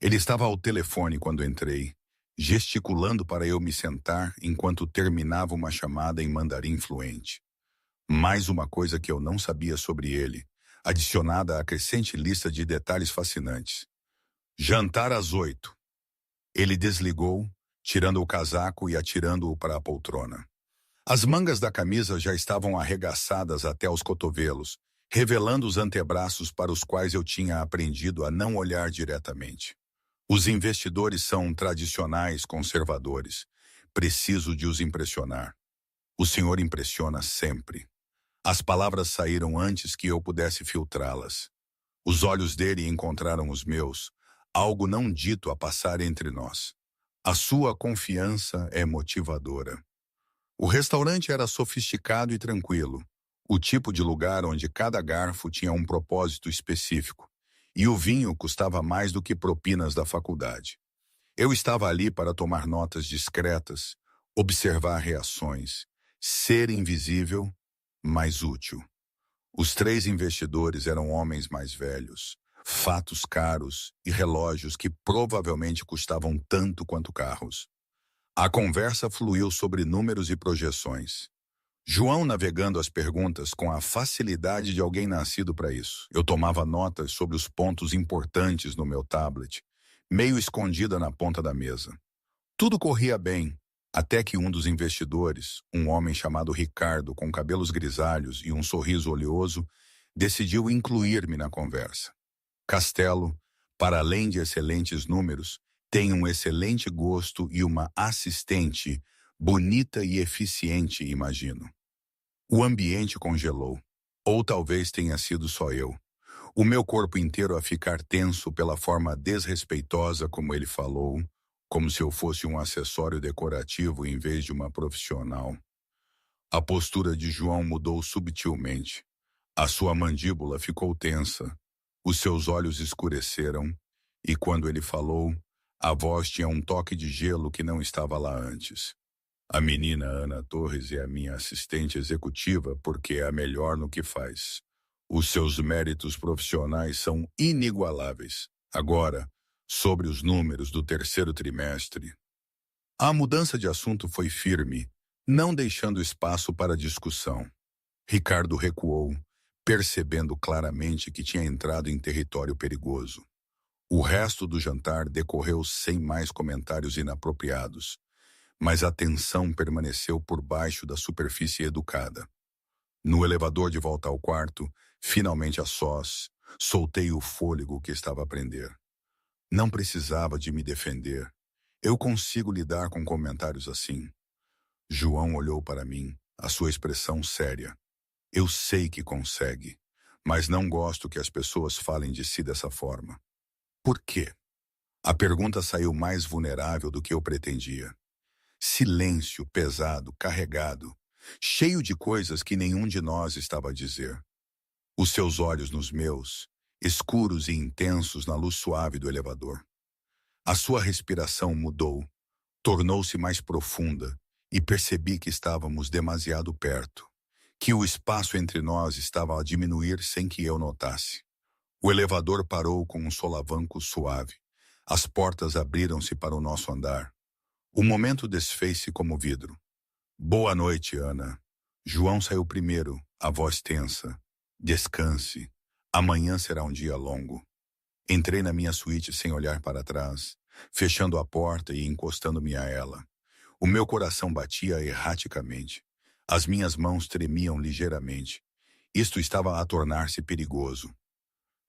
Ele estava ao telefone quando entrei, gesticulando para eu me sentar enquanto terminava uma chamada em mandarim fluente. Mais uma coisa que eu não sabia sobre ele, adicionada à crescente lista de detalhes fascinantes. Jantar às 8. Ele desligou, tirando o casaco e atirando-o para a poltrona. As mangas da camisa já estavam arregaçadas até os cotovelos, revelando os antebraços para os quais eu tinha aprendido a não olhar diretamente. Os investidores são tradicionais, conservadores. Preciso de os impressionar. O senhor impressiona sempre. As palavras saíram antes que eu pudesse filtrá-las. Os olhos dele encontraram os meus, algo não dito a passar entre nós. A sua confiança é motivadora. O restaurante era sofisticado e tranquilo, o tipo de lugar onde cada garfo tinha um propósito específico, e o vinho custava mais do que propinas da faculdade. Eu estava ali para tomar notas discretas, observar reações, ser invisível, mas útil. Os 3 investidores eram homens mais velhos, fatos caros e relógios que provavelmente custavam tanto quanto carros. A conversa fluiu sobre números e projeções. João navegando as perguntas com a facilidade de alguém nascido para isso. Eu tomava notas sobre os pontos importantes no meu tablet, meio escondida na ponta da mesa. Tudo corria bem, até que um dos investidores, um homem chamado Ricardo, com cabelos grisalhos e um sorriso oleoso, decidiu incluir-me na conversa. Castelo, para além de excelentes números, tem um excelente gosto e uma assistente bonita e eficiente, imagino. O ambiente congelou. Ou talvez tenha sido só eu. O meu corpo inteiro a ficar tenso pela forma desrespeitosa como ele falou, como se eu fosse um acessório decorativo em vez de uma profissional. A postura de João mudou subtilmente. A sua mandíbula ficou tensa. Os seus olhos escureceram, e quando ele falou, a voz tinha um toque de gelo que não estava lá antes. A menina Ana Torres é a minha assistente executiva porque é a melhor no que faz. Os seus méritos profissionais são inigualáveis. Agora, sobre os números do 3º trimestre. A mudança de assunto foi firme, não deixando espaço para discussão. Ricardo recuou, percebendo claramente que tinha entrado em território perigoso. O resto do jantar decorreu sem mais comentários inapropriados, mas a tensão permaneceu por baixo da superfície educada. No elevador de volta ao quarto, finalmente a sós, soltei o fôlego que estava a prender. Não precisava de me defender. Eu consigo lidar com comentários assim. João olhou para mim, a sua expressão séria. Eu sei que consegue, mas não gosto que as pessoas falem de si dessa forma. Por quê? A pergunta saiu mais vulnerável do que eu pretendia. Silêncio pesado, carregado, cheio de coisas que nenhum de nós estava a dizer. Os seus olhos nos meus, escuros e intensos na luz suave do elevador. A sua respiração mudou, tornou-se mais profunda e percebi que estávamos demasiado perto, que o espaço entre nós estava a diminuir sem que eu notasse. O elevador parou com um solavanco suave. As portas abriram-se para o nosso andar. O momento desfez-se como vidro. Boa noite, Ana. João saiu primeiro, a voz tensa. Descanse. Amanhã será um dia longo. Entrei na minha suíte sem olhar para trás, fechando a porta e encostando-me a ela. O meu coração batia erraticamente. As minhas mãos tremiam ligeiramente. Isto estava a tornar-se perigoso.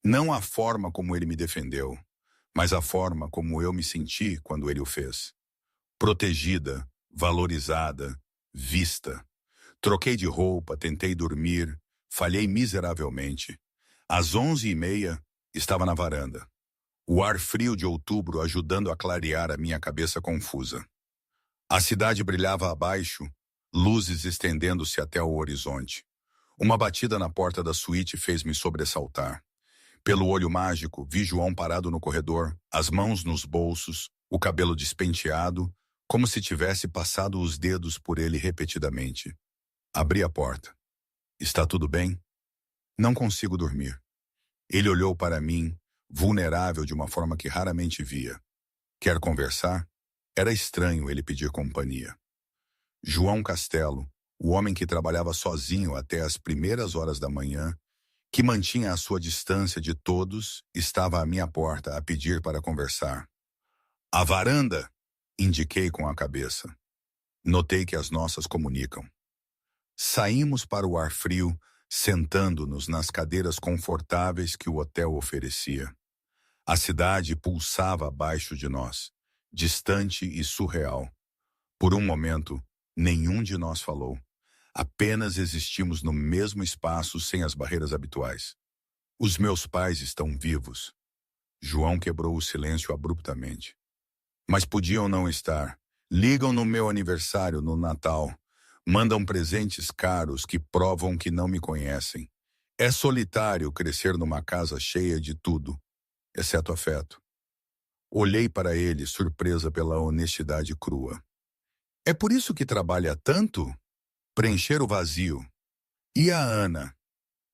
Não a forma como ele me defendeu, mas a forma como eu me senti quando ele o fez. Protegida, valorizada, vista. Troquei de roupa, tentei dormir, falhei miseravelmente. Às 11h30, estava na varanda. O ar frio de outubro ajudando a clarear a minha cabeça confusa. A cidade brilhava abaixo, luzes estendendo-se até o horizonte. Uma batida na porta da suíte fez-me sobressaltar. Pelo olho mágico, vi João parado no corredor, as mãos nos bolsos, o cabelo despenteado, como se tivesse passado os dedos por ele repetidamente. Abri a porta. Está tudo bem? Não consigo dormir. Ele olhou para mim, vulnerável de uma forma que raramente via. Quer conversar? Era estranho ele pedir companhia. João Castelo, o homem que trabalhava sozinho até as primeiras horas da manhã, que mantinha a sua distância de todos, estava à minha porta a pedir para conversar. A varanda! Indiquei com a cabeça. Notei que as nossas comunicam. Saímos para o ar frio, sentando-nos nas cadeiras confortáveis que o hotel oferecia. A cidade pulsava abaixo de nós, distante e surreal. Por um momento, nenhum de nós falou. Apenas existimos no mesmo espaço sem as barreiras habituais. Os meus pais estão vivos. João quebrou o silêncio abruptamente. Mas podiam não estar. Ligam no meu aniversário, no Natal. Mandam presentes caros que provam que não me conhecem. É solitário crescer numa casa cheia de tudo, exceto afeto. Olhei para ele, surpresa pela honestidade crua. É por isso que trabalha tanto? Preencher o vazio. E a Ana?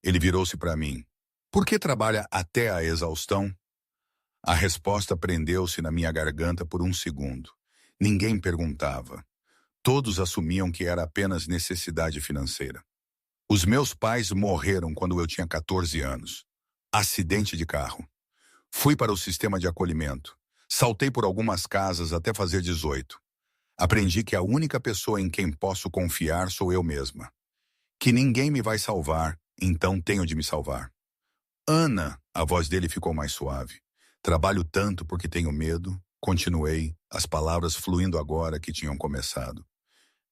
Ele virou-se para mim. Por que trabalha até a exaustão? A resposta prendeu-se na minha garganta por um segundo. Ninguém perguntava. Todos assumiam que era apenas necessidade financeira. Os meus pais morreram quando eu tinha 14 anos. Acidente de carro. Fui para o sistema de acolhimento. Saltei por algumas casas até fazer 18. Aprendi que a única pessoa em quem posso confiar sou eu mesma. Que ninguém me vai salvar, então tenho de me salvar. Ana, a voz dele ficou mais suave. Trabalho tanto porque tenho medo, continuei, as palavras fluindo agora que tinham começado.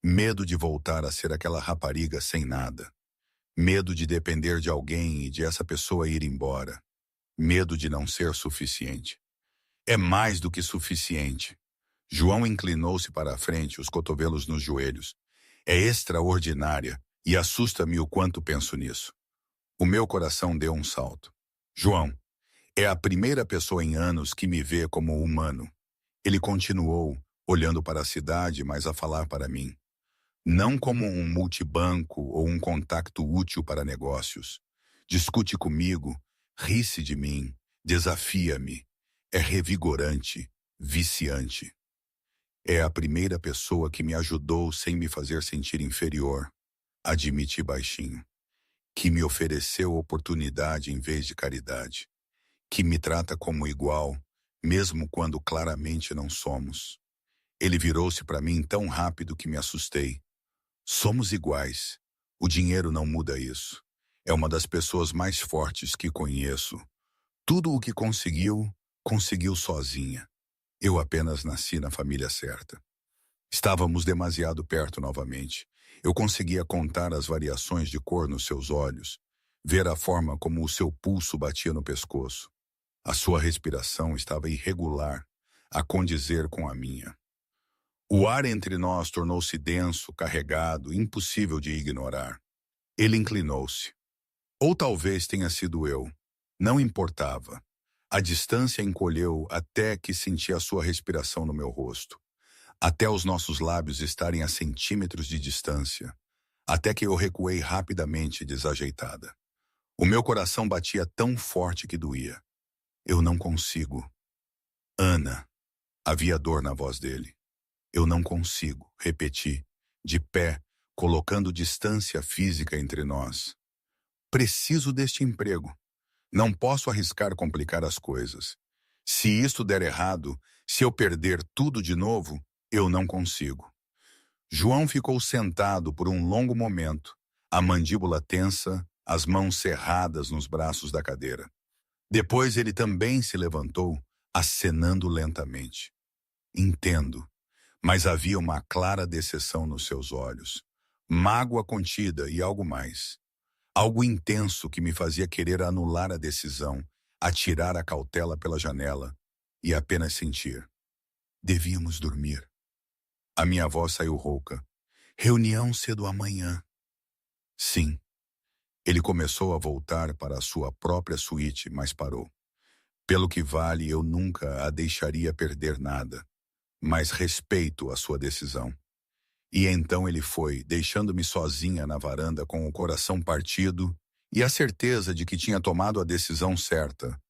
Medo de voltar a ser aquela rapariga sem nada. Medo de depender de alguém e de essa pessoa ir embora. Medo de não ser suficiente. É mais do que suficiente. João inclinou-se para a frente, os cotovelos nos joelhos. É extraordinária e assusta-me o quanto penso nisso. O meu coração deu um salto. João, é a primeira pessoa em anos que me vê como humano. Ele continuou, olhando para a cidade, mas a falar para mim. Não como um multibanco ou um contacto útil para negócios. Discute comigo, ri-se de mim, desafia-me. É revigorante, viciante. É a primeira pessoa que me ajudou sem me fazer sentir inferior, admiti baixinho. Que me ofereceu oportunidade em vez de caridade. Que me trata como igual, mesmo quando claramente não somos. Ele virou-se para mim tão rápido que me assustei. Somos iguais. O dinheiro não muda isso. É uma das pessoas mais fortes que conheço. Tudo o que conseguiu, conseguiu sozinha. Eu apenas nasci na família certa. Estávamos demasiado perto novamente. Eu conseguia contar as variações de cor nos seus olhos, ver a forma como o seu pulso batia no pescoço. A sua respiração estava irregular, a condizer com a minha. O ar entre nós tornou-se denso, carregado, impossível de ignorar. Ele inclinou-se. Ou talvez tenha sido eu. Não importava. A distância encolheu até que senti a sua respiração no meu rosto. Até os nossos lábios estarem a centímetros de distância. Até que eu recuei rapidamente, desajeitada. O meu coração batia tão forte que doía. Eu não consigo. Ana. Havia dor na voz dele. Eu não consigo, repeti, de pé, colocando distância física entre nós. Preciso deste emprego. Não posso arriscar complicar as coisas. Se isto der errado, se eu perder tudo de novo, eu não consigo. João ficou sentado por um longo momento, a mandíbula tensa, as mãos cerradas nos braços da cadeira. Depois ele também se levantou, acenando lentamente. Entendo, mas havia uma clara decepção nos seus olhos, mágoa contida e algo mais. Algo intenso que me fazia querer anular a decisão, atirar a cautela pela janela e apenas sentir. Devíamos dormir. A minha voz saiu rouca. Reunião cedo amanhã. Sim. Ele começou a voltar para a sua própria suíte, mas parou. Pelo que vale, eu nunca a deixaria perder nada, mas respeito a sua decisão. E então ele foi, deixando-me sozinha na varanda com o coração partido e a certeza de que tinha tomado a decisão certa,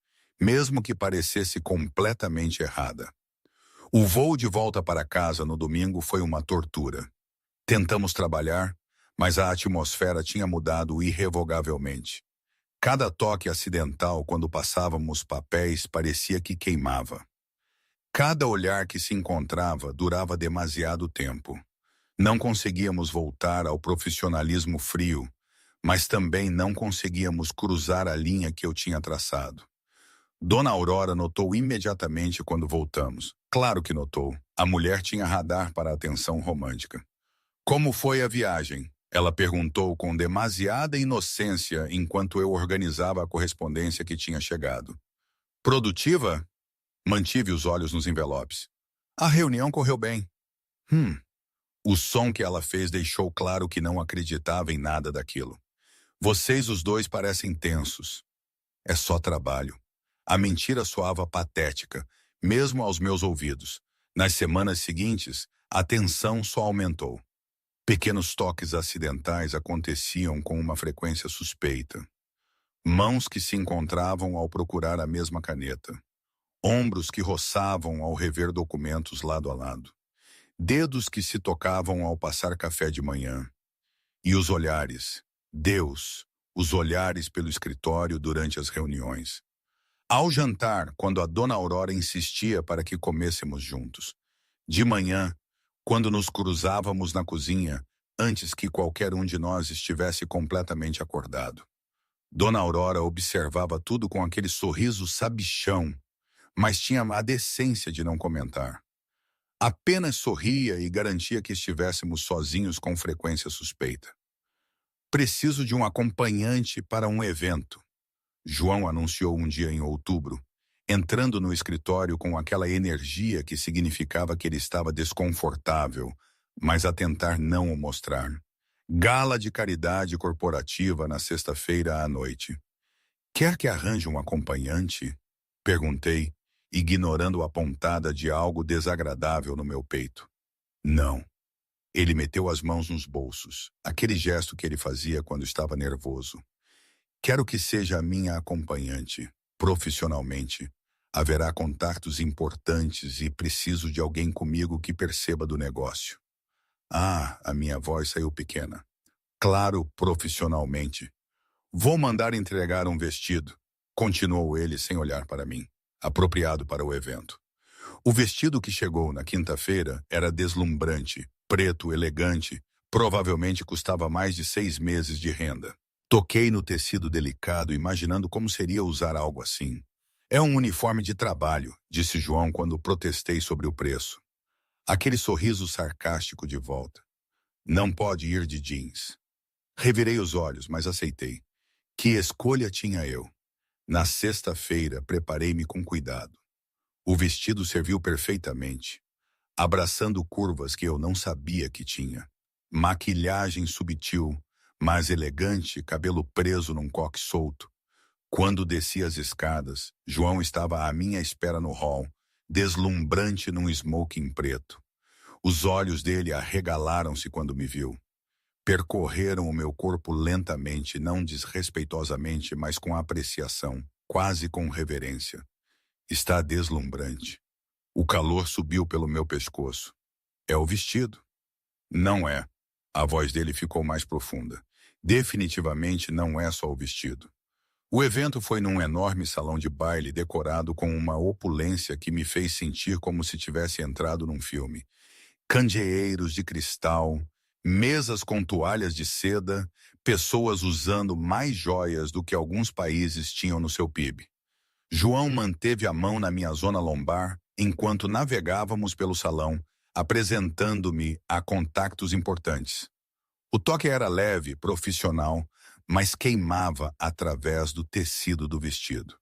mesmo que parecesse completamente errada. O voo de volta para casa no domingo foi uma tortura. Tentamos trabalhar, mas a atmosfera tinha mudado irrevogavelmente. Cada toque acidental quando passávamos papéis parecia que queimava. Cada olhar que se encontrava durava demasiado tempo. Não conseguíamos voltar ao profissionalismo frio, mas também não conseguíamos cruzar a linha que eu tinha traçado. Dona Aurora notou imediatamente quando voltamos. Claro que notou. A mulher tinha radar para a atenção romântica. Como foi a viagem? Ela perguntou com demasiada inocência enquanto eu organizava a correspondência que tinha chegado. Produtiva? Mantive os olhos nos envelopes. A reunião correu bem. O som que ela fez deixou claro que não acreditava em nada daquilo. Vocês os dois parecem tensos. É só trabalho. A mentira soava patética, mesmo aos meus ouvidos. Nas semanas seguintes, a tensão só aumentou. Pequenos toques acidentais aconteciam com uma frequência suspeita. Mãos que se encontravam ao procurar a mesma caneta. Ombros que roçavam ao rever documentos lado a lado. Dedos que se tocavam ao passar café de manhã. E os olhares. Deus, os olhares pelo escritório durante as reuniões. Ao jantar, quando a Dona Aurora insistia para que comêssemos juntos. De manhã, quando nos cruzávamos na cozinha, antes que qualquer um de nós estivesse completamente acordado. Dona Aurora observava tudo com aquele sorriso sabichão, mas tinha a decência de não comentar. Apenas sorria e garantia que estivéssemos sozinhos com frequência suspeita. Preciso de um acompanhante para um evento. João anunciou um dia em outubro, entrando no escritório com aquela energia que significava que ele estava desconfortável, mas a tentar não o mostrar. Gala de caridade corporativa na sexta-feira à noite. Quer que arranje um acompanhante? Perguntei, ignorando a pontada de algo desagradável no meu peito. Não. Ele meteu as mãos nos bolsos, aquele gesto que ele fazia quando estava nervoso. Quero que seja a minha acompanhante, profissionalmente. Haverá contatos importantes e preciso de alguém comigo que perceba do negócio. A minha voz saiu pequena. Claro, profissionalmente. Vou mandar entregar um vestido, continuou ele sem olhar para mim, apropriado para o evento. O vestido que chegou na quinta-feira era deslumbrante, preto, elegante, provavelmente custava mais de 6 meses de renda. Toquei no tecido delicado, imaginando como seria usar algo assim. É um uniforme de trabalho, disse João quando protestei sobre o preço. Aquele sorriso sarcástico de volta. Não pode ir de jeans. Revirei os olhos, mas aceitei. Que escolha tinha eu? Na sexta-feira, preparei-me com cuidado. O vestido serviu perfeitamente, abraçando curvas que eu não sabia que tinha. Maquilhagem subtil, mas elegante, cabelo preso num coque solto. Quando desci as escadas, João estava à minha espera no hall, deslumbrante num smoking preto. Os olhos dele arregalaram-se quando me viu. Percorreram o meu corpo lentamente, não desrespeitosamente, mas com apreciação, quase com reverência. Está deslumbrante. O calor subiu pelo meu pescoço. É o vestido? Não é. A voz dele ficou mais profunda. Definitivamente não é só o vestido. O evento foi num enorme salão de baile decorado com uma opulência que me fez sentir como se tivesse entrado num filme. Candeeiros de cristal, mesas com toalhas de seda, pessoas usando mais joias do que alguns países tinham no seu PIB. João manteve a mão na minha zona lombar enquanto navegávamos pelo salão, apresentando-me a contactos importantes. O toque era leve, profissional, mas queimava através do tecido do vestido.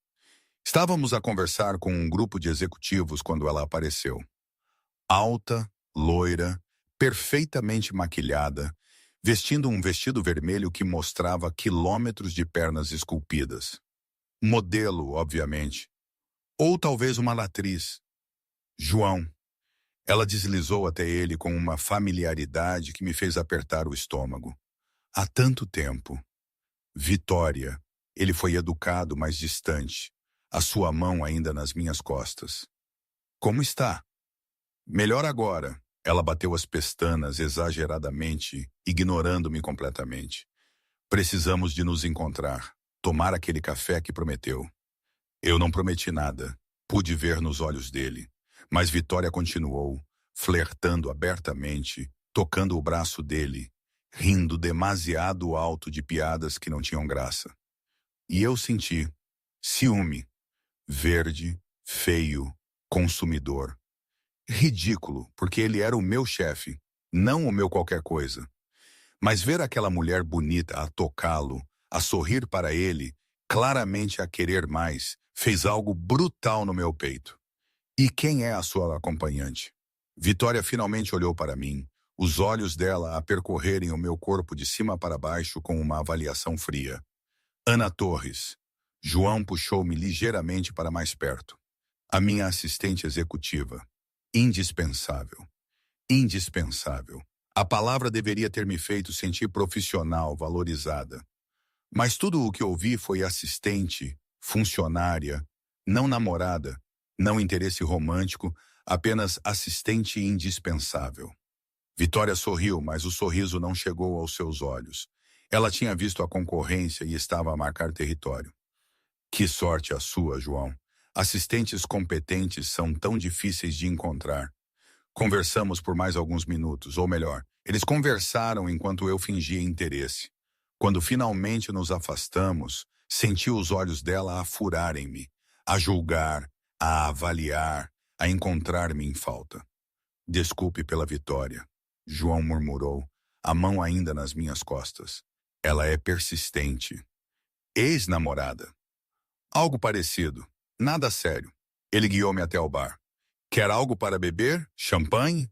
Estávamos a conversar com um grupo de executivos quando ela apareceu. Alta, loira, perfeitamente maquilhada, vestindo um vestido vermelho que mostrava quilômetros de pernas esculpidas. Modelo, obviamente. Ou talvez uma atriz. João. Ela deslizou até ele com uma familiaridade que me fez apertar o estômago. Há tanto tempo. Vitória. Ele foi educado, mas distante. A sua mão ainda nas minhas costas. Como está? Melhor agora. Ela bateu as pestanas exageradamente, ignorando-me completamente. Precisamos de nos encontrar. Tomar aquele café que prometeu. Eu não prometi nada. Pude ver nos olhos dele. Mas Vitória continuou, flertando abertamente, tocando o braço dele, rindo demasiado alto de piadas que não tinham graça. E eu senti ciúme, verde, feio, consumidor. Ridículo, porque ele era o meu chefe, não o meu qualquer coisa. Mas ver aquela mulher bonita a tocá-lo, a sorrir para ele, claramente a querer mais, fez algo brutal no meu peito. E quem é a sua acompanhante? Vitória finalmente olhou para mim, os olhos dela a percorrerem o meu corpo de cima para baixo com uma avaliação fria. Ana Torres. João puxou-me ligeiramente para mais perto. A minha assistente executiva. Indispensável. Indispensável. A palavra deveria ter me feito sentir profissional, valorizada. Mas tudo o que ouvi foi assistente, funcionária, não namorada, não interesse romântico, apenas assistente indispensável. Vitória sorriu, mas o sorriso não chegou aos seus olhos. Ela tinha visto a concorrência e estava a marcar território. Que sorte a sua, João. Assistentes competentes são tão difíceis de encontrar. Conversamos por mais alguns minutos, ou melhor, eles conversaram enquanto eu fingia interesse. Quando finalmente nos afastamos, senti os olhos dela a furarem-me, a julgar, a avaliar, a encontrar-me em falta. Desculpe pela Vitória, João murmurou, a mão ainda nas minhas costas. Ela é persistente. Ex-namorada. Algo parecido. Nada sério. Ele guiou-me até o bar. Quer algo para beber? Champanhe?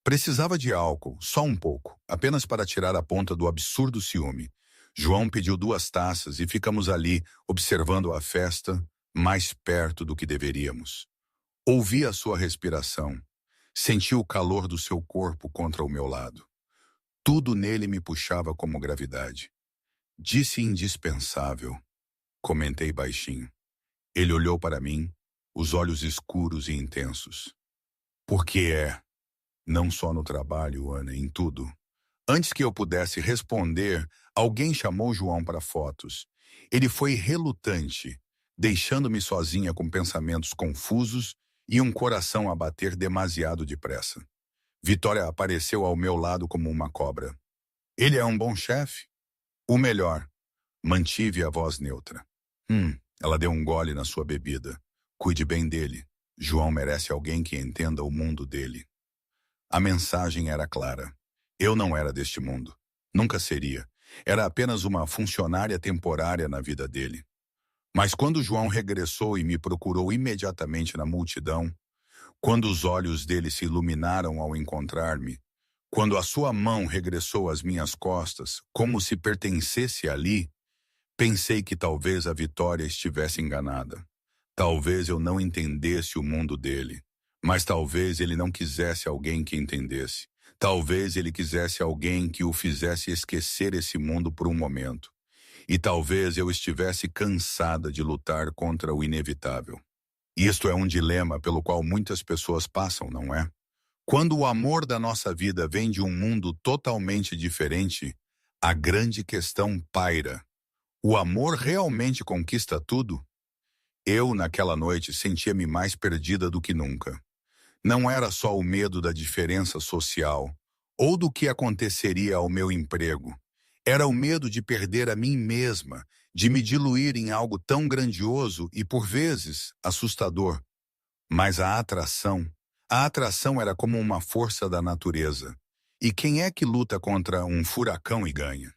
Precisava de álcool, só um pouco, apenas para tirar a ponta do absurdo ciúme. João pediu 2 taças e ficamos ali, observando a festa, mais perto do que deveríamos. Ouvi a sua respiração. Senti o calor do seu corpo contra o meu lado. Tudo nele me puxava como gravidade. Disse indispensável. Comentei baixinho. Ele olhou para mim, os olhos escuros e intensos. Porque é, não só no trabalho, Ana, em tudo. Antes que eu pudesse responder, alguém chamou João para fotos. Ele foi relutante, deixando-me sozinha com pensamentos confusos e um coração a bater demasiado depressa. Vitória apareceu ao meu lado como uma cobra. Ele é um bom chefe? O melhor. Mantive a voz neutra. Ela deu um gole na sua bebida. Cuide bem dele. João merece alguém que entenda o mundo dele. A mensagem era clara. Eu não era deste mundo. Nunca seria. Era apenas uma funcionária temporária na vida dele. Mas quando João regressou e me procurou imediatamente na multidão, quando os olhos dele se iluminaram ao encontrar-me, quando a sua mão regressou às minhas costas, como se pertencesse ali, pensei que talvez a Vitória estivesse enganada. Talvez eu não entendesse o mundo dele, mas talvez ele não quisesse alguém que entendesse. Talvez ele quisesse alguém que o fizesse esquecer esse mundo por um momento. E talvez eu estivesse cansada de lutar contra o inevitável. Isto é um dilema pelo qual muitas pessoas passam, não é? Quando o amor da nossa vida vem de um mundo totalmente diferente, a grande questão paira. O amor realmente conquista tudo? Eu, naquela noite, sentia-me mais perdida do que nunca. Não era só o medo da diferença social, ou do que aconteceria ao meu emprego. Era o medo de perder a mim mesma, de me diluir em algo tão grandioso e, por vezes, assustador. Mas a atração era como uma força da natureza. E quem é que luta contra um furacão e ganha?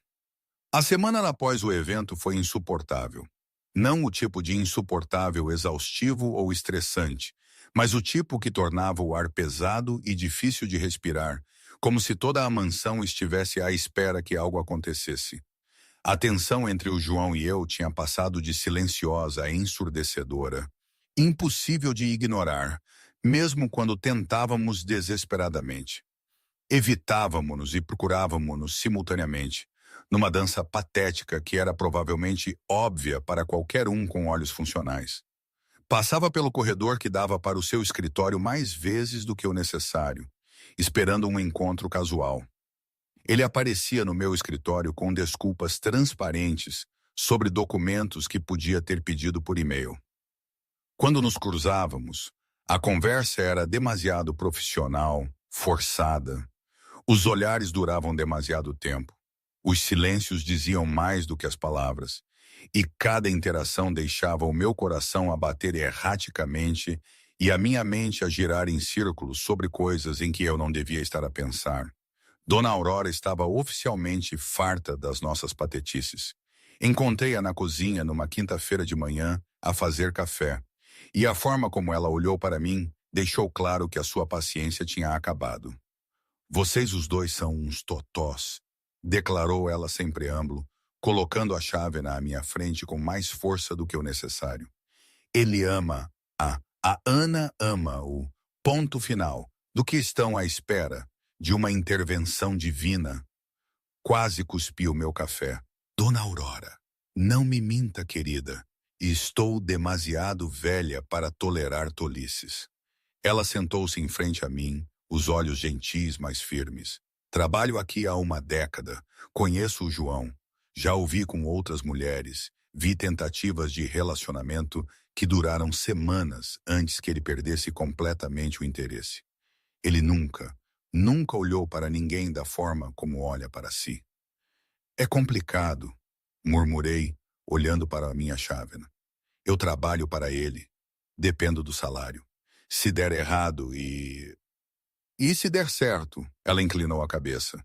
A semana após o evento foi insuportável. Não o tipo de insuportável exaustivo ou estressante, mas o tipo que tornava o ar pesado e difícil de respirar, como se toda a mansão estivesse à espera que algo acontecesse. A tensão entre o João e eu tinha passado de silenciosa a ensurdecedora, impossível de ignorar, mesmo quando tentávamos desesperadamente. Evitávamos-nos e procurávamos-nos simultaneamente, numa dança patética que era provavelmente óbvia para qualquer um com olhos funcionais. Passava pelo corredor que dava para o seu escritório mais vezes do que o necessário, esperando um encontro casual. Ele aparecia no meu escritório com desculpas transparentes sobre documentos que podia ter pedido por e-mail. Quando nos cruzávamos, a conversa era demasiado profissional, forçada. Os olhares duravam demasiado tempo. Os silêncios diziam mais do que as palavras. E cada interação deixava o meu coração a bater erraticamente e a minha mente a girar em círculos sobre coisas em que eu não devia estar a pensar. Dona Aurora estava oficialmente farta das nossas patetices. Encontrei-a na cozinha numa quinta-feira de manhã a fazer café. E a forma como ela olhou para mim deixou claro que a sua paciência tinha acabado. Vocês os dois são uns totós, declarou ela sem preâmbulo, colocando a chávena à minha frente com mais força do que o necessário. Ele ama a Ana ama-o. Ponto final. Do que estão à espera? De uma intervenção divina. Quase cuspi o meu café. Dona Aurora, não me minta, querida. Estou demasiado velha para tolerar tolices. Ela sentou-se em frente a mim, os olhos gentis, mas firmes. Trabalho aqui há uma década. Conheço o João. Já o vi com outras mulheres. Vi tentativas de relacionamento que duraram semanas antes que ele perdesse completamente o interesse. Ele nunca olhou para ninguém da forma como olha para si. É complicado, murmurei, olhando para a minha chávena. Eu trabalho para ele. Dependo do salário. Se der errado E se der certo? Ela inclinou a cabeça.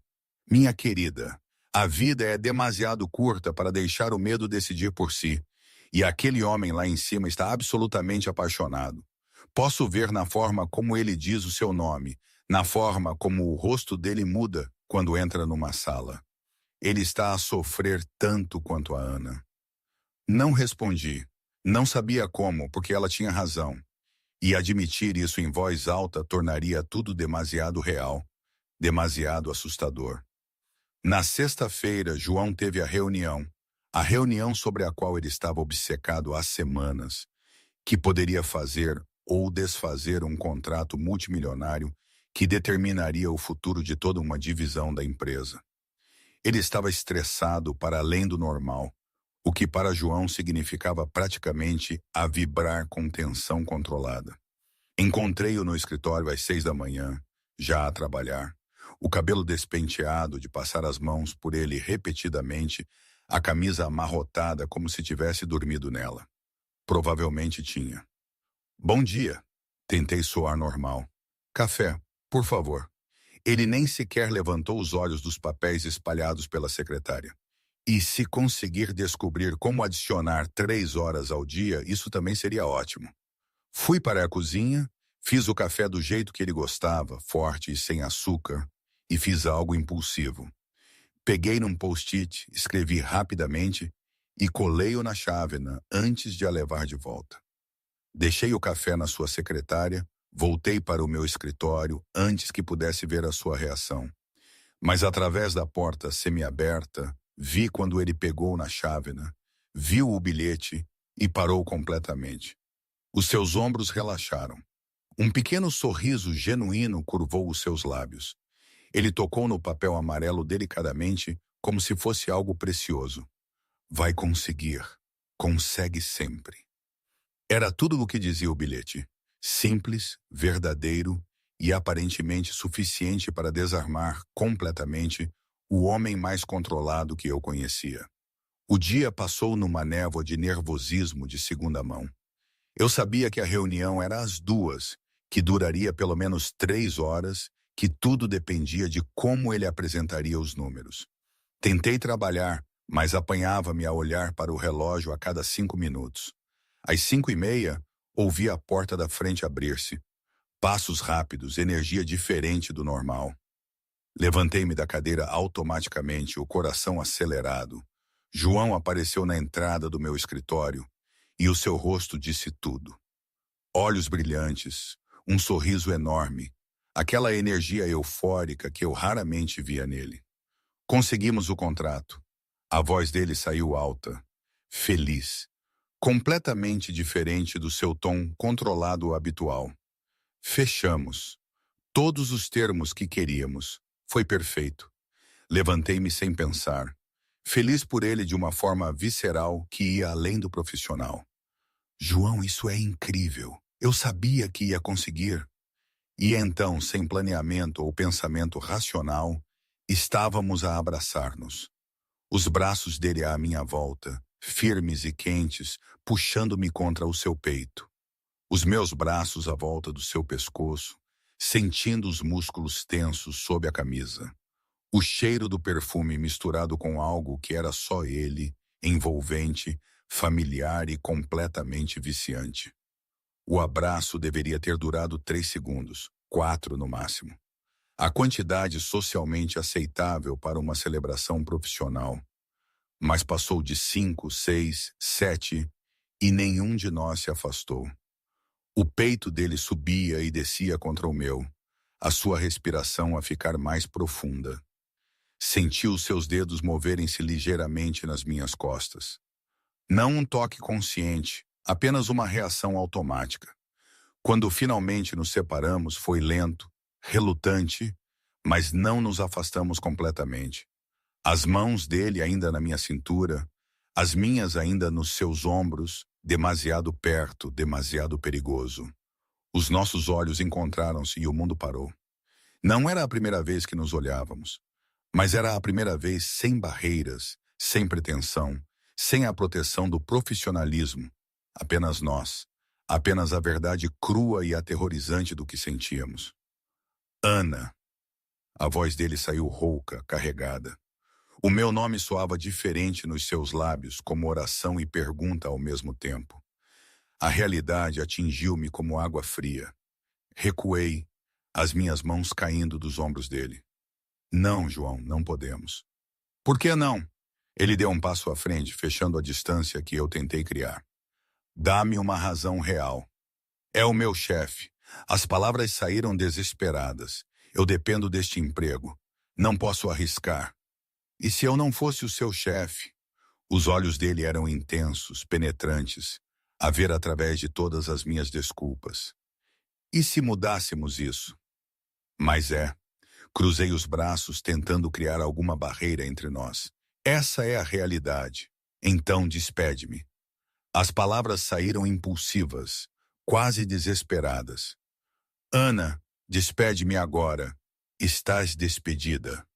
Minha querida, a vida é demasiado curta para deixar o medo decidir por si. E aquele homem lá em cima está absolutamente apaixonado. Posso ver na forma como ele diz o seu nome, na forma como o rosto dele muda quando entra numa sala. Ele está a sofrer tanto quanto a Ana. Não respondi. Não sabia como, porque ela tinha razão. E admitir isso em voz alta tornaria tudo demasiado real, demasiado assustador. Na sexta-feira, João teve a reunião sobre a qual ele estava obcecado há semanas, que poderia fazer ou desfazer um contrato multimilionário que determinaria o futuro de toda uma divisão da empresa. Ele estava estressado para além do normal, o que para João significava praticamente a vibrar com tensão controlada. Encontrei-o no escritório às 6 da manhã, já a trabalhar, o cabelo despenteado de passar as mãos por ele repetidamente, a camisa amarrotada como se tivesse dormido nela. Provavelmente tinha. Bom dia. Tentei soar normal. Café, por favor. Ele nem sequer levantou os olhos dos papéis espalhados pela secretária. E se conseguir descobrir como adicionar 3 horas ao dia, isso também seria ótimo. Fui para a cozinha, fiz o café do jeito que ele gostava, forte e sem açúcar, e fiz algo impulsivo. Peguei num post-it, escrevi rapidamente e colei-o na chávena antes de a levar de volta. Deixei o café na sua secretária, voltei para o meu escritório antes que pudesse ver a sua reação. Mas através da porta semiaberta, vi quando ele pegou na chávena, viu o bilhete e parou completamente. Os seus ombros relaxaram. Um pequeno sorriso genuíno curvou os seus lábios. Ele tocou no papel amarelo delicadamente, como se fosse algo precioso. Vai conseguir. Consegue sempre. Era tudo o que dizia o bilhete. Simples, verdadeiro e aparentemente suficiente para desarmar completamente o homem mais controlado que eu conhecia. O dia passou numa névoa de nervosismo de segunda mão. Eu sabia que a reunião era às 2, que duraria pelo menos 3 horas, que tudo dependia de como ele apresentaria os números. Tentei trabalhar, mas apanhava-me a olhar para o relógio a cada 5 minutos. Às 5:30, ouvi a porta da frente abrir-se. Passos rápidos, energia diferente do normal. Levantei-me da cadeira automaticamente, o coração acelerado. João apareceu na entrada do meu escritório e o seu rosto disse tudo. Olhos brilhantes, um sorriso enorme, aquela energia eufórica que eu raramente via nele. Conseguimos o contrato. A voz dele saiu alta, feliz, completamente diferente do seu tom controlado habitual. Fechamos. Todos os termos que queríamos. Foi perfeito. Levantei-me sem pensar, feliz por ele de uma forma visceral que ia além do profissional. João, isso é incrível. Eu sabia que ia conseguir. E então, sem planeamento ou pensamento racional, estávamos a abraçar-nos. Os braços dele à minha volta, firmes e quentes, puxando-me contra o seu peito. Os meus braços à volta do seu pescoço, sentindo os músculos tensos sob a camisa. O cheiro do perfume misturado com algo que era só ele, envolvente, familiar e completamente viciante. O abraço deveria ter durado 3 segundos, 4 no máximo. A quantidade socialmente aceitável para uma celebração profissional. Mas passou de 5, 6, 7 e nenhum de nós se afastou. O peito dele subia e descia contra o meu, a sua respiração a ficar mais profunda. Senti os seus dedos moverem-se ligeiramente nas minhas costas. Não um toque consciente, apenas uma reação automática. Quando finalmente nos separamos, foi lento, relutante, mas não nos afastamos completamente. As mãos dele ainda na minha cintura, as minhas ainda nos seus ombros, demasiado perto, demasiado perigoso. Os nossos olhos encontraram-se e o mundo parou. Não era a primeira vez que nos olhávamos, mas era a primeira vez sem barreiras, sem pretensão, sem a proteção do profissionalismo. Apenas nós, apenas a verdade crua e aterrorizante do que sentíamos. Ana. A voz dele saiu rouca, carregada. O meu nome soava diferente nos seus lábios, como oração e pergunta ao mesmo tempo. A realidade atingiu-me como água fria. Recuei, as minhas mãos caindo dos ombros dele. Não, João, não podemos. Por que não? Ele deu um passo à frente, fechando a distância que eu tentei criar. Dá-me uma razão real. É o meu chefe. As palavras saíram desesperadas. Eu dependo deste emprego. Não posso arriscar. E se eu não fosse o seu chefe? Os olhos dele eram intensos, penetrantes, a ver através de todas as minhas desculpas. E se mudássemos isso? Mas cruzei os braços tentando criar alguma barreira entre nós. Essa é a realidade. Então despede-me. As palavras saíram impulsivas, quase desesperadas. Ana, despede-me agora. Estás despedida.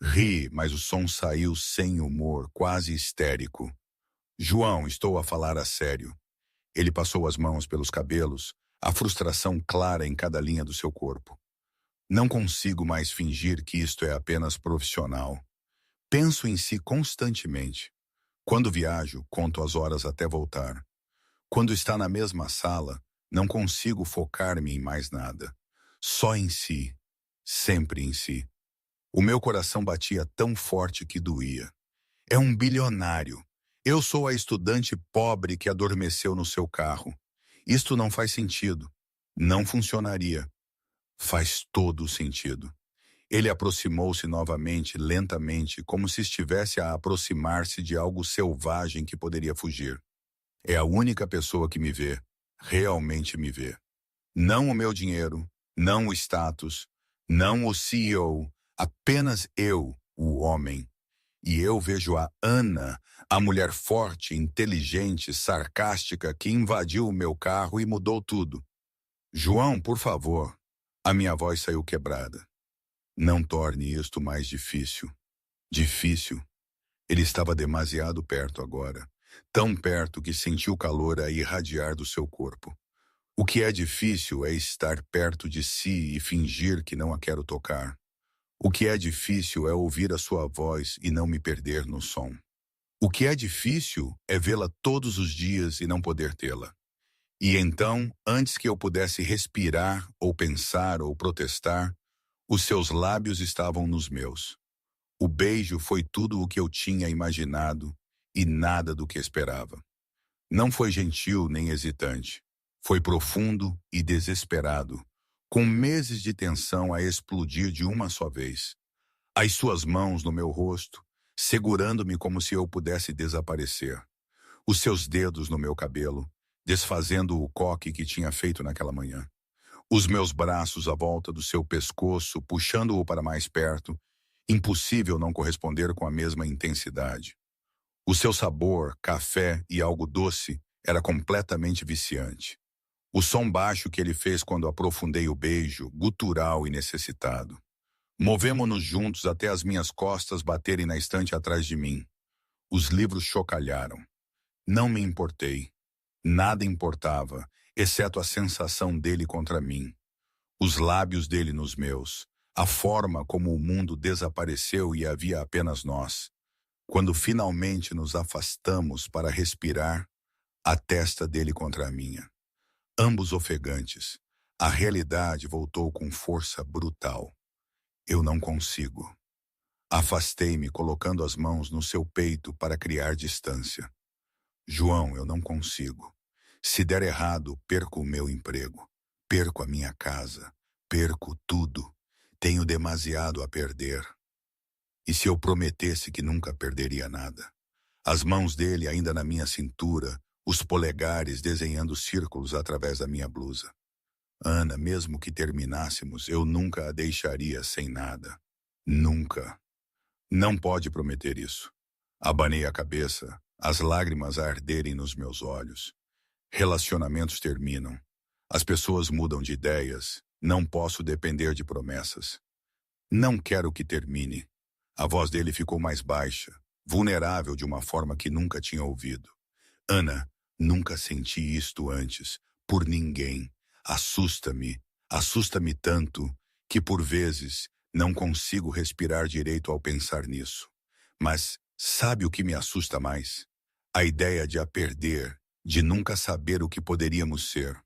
Ri, mas o som saiu sem humor, quase histérico. João, estou a falar a sério. Ele passou as mãos pelos cabelos, a frustração clara em cada linha do seu corpo. Não consigo mais fingir que isto é apenas profissional. Penso em si constantemente. Quando viajo, conto as horas até voltar. Quando está na mesma sala, não consigo focar-me em mais nada. Só em si, sempre em si. O meu coração batia tão forte que doía. É um bilionário. Eu sou a estudante pobre que adormeceu no seu carro. Isto não faz sentido. Não funcionaria. Faz todo o sentido. Ele aproximou-se novamente, lentamente, como se estivesse a aproximar-se de algo selvagem que poderia fugir. É a única pessoa que me vê, realmente me vê. Não o meu dinheiro, não o status, não o CEO, apenas eu, o homem. E eu vejo a Ana, a mulher forte, inteligente, sarcástica que invadiu o meu carro e mudou tudo. João, por favor. A minha voz saiu quebrada. Não torne isto mais difícil. Difícil. Ele estava demasiado perto agora. Tão perto que senti o calor a irradiar do seu corpo. O que é difícil é estar perto de si e fingir que não a quero tocar. O que é difícil é ouvir a sua voz e não me perder no som. O que é difícil é vê-la todos os dias e não poder tê-la. E então, antes que eu pudesse respirar, ou pensar, ou protestar, os seus lábios estavam nos meus. O beijo foi tudo o que eu tinha imaginado e nada do que esperava. Não foi gentil nem hesitante. Foi profundo e desesperado, com meses de tensão a explodir de uma só vez. As suas mãos no meu rosto, segurando-me como se eu pudesse desaparecer. Os seus dedos no meu cabelo, desfazendo o coque que tinha feito naquela manhã. Os meus braços à volta do seu pescoço, puxando-o para mais perto. Impossível não corresponder com a mesma intensidade. O seu sabor, café e algo doce, era completamente viciante. O som baixo que ele fez quando aprofundei o beijo, gutural e necessitado. Movemo-nos juntos até as minhas costas baterem na estante atrás de mim. Os livros chocalharam. Não me importei. Nada importava, exceto a sensação dele contra mim. Os lábios dele nos meus. A forma como o mundo desapareceu e havia apenas nós. Quando finalmente nos afastamos para respirar, a testa dele contra a minha. Ambos ofegantes. A realidade voltou com força brutal. Eu não consigo. Afastei-me, colocando as mãos no seu peito para criar distância. João, eu não consigo. Se der errado, perco o meu emprego. Perco a minha casa. Perco tudo. Tenho demasiado a perder. E se eu prometesse que nunca perderia nada? As mãos dele ainda na minha cintura, os polegares desenhando círculos através da minha blusa. Ana, mesmo que terminássemos, eu nunca a deixaria sem nada. Nunca. Não pode prometer isso. Abanei a cabeça, as lágrimas a arderem nos meus olhos. Relacionamentos terminam. As pessoas mudam de ideias. Não posso depender de promessas. Não quero que termine. A voz dele ficou mais baixa, vulnerável de uma forma que nunca tinha ouvido. Ana, nunca senti isto antes, por ninguém. Assusta-me tanto, que por vezes não consigo respirar direito ao pensar nisso. Mas sabe o que me assusta mais? A ideia de a perder, de nunca saber o que poderíamos ser.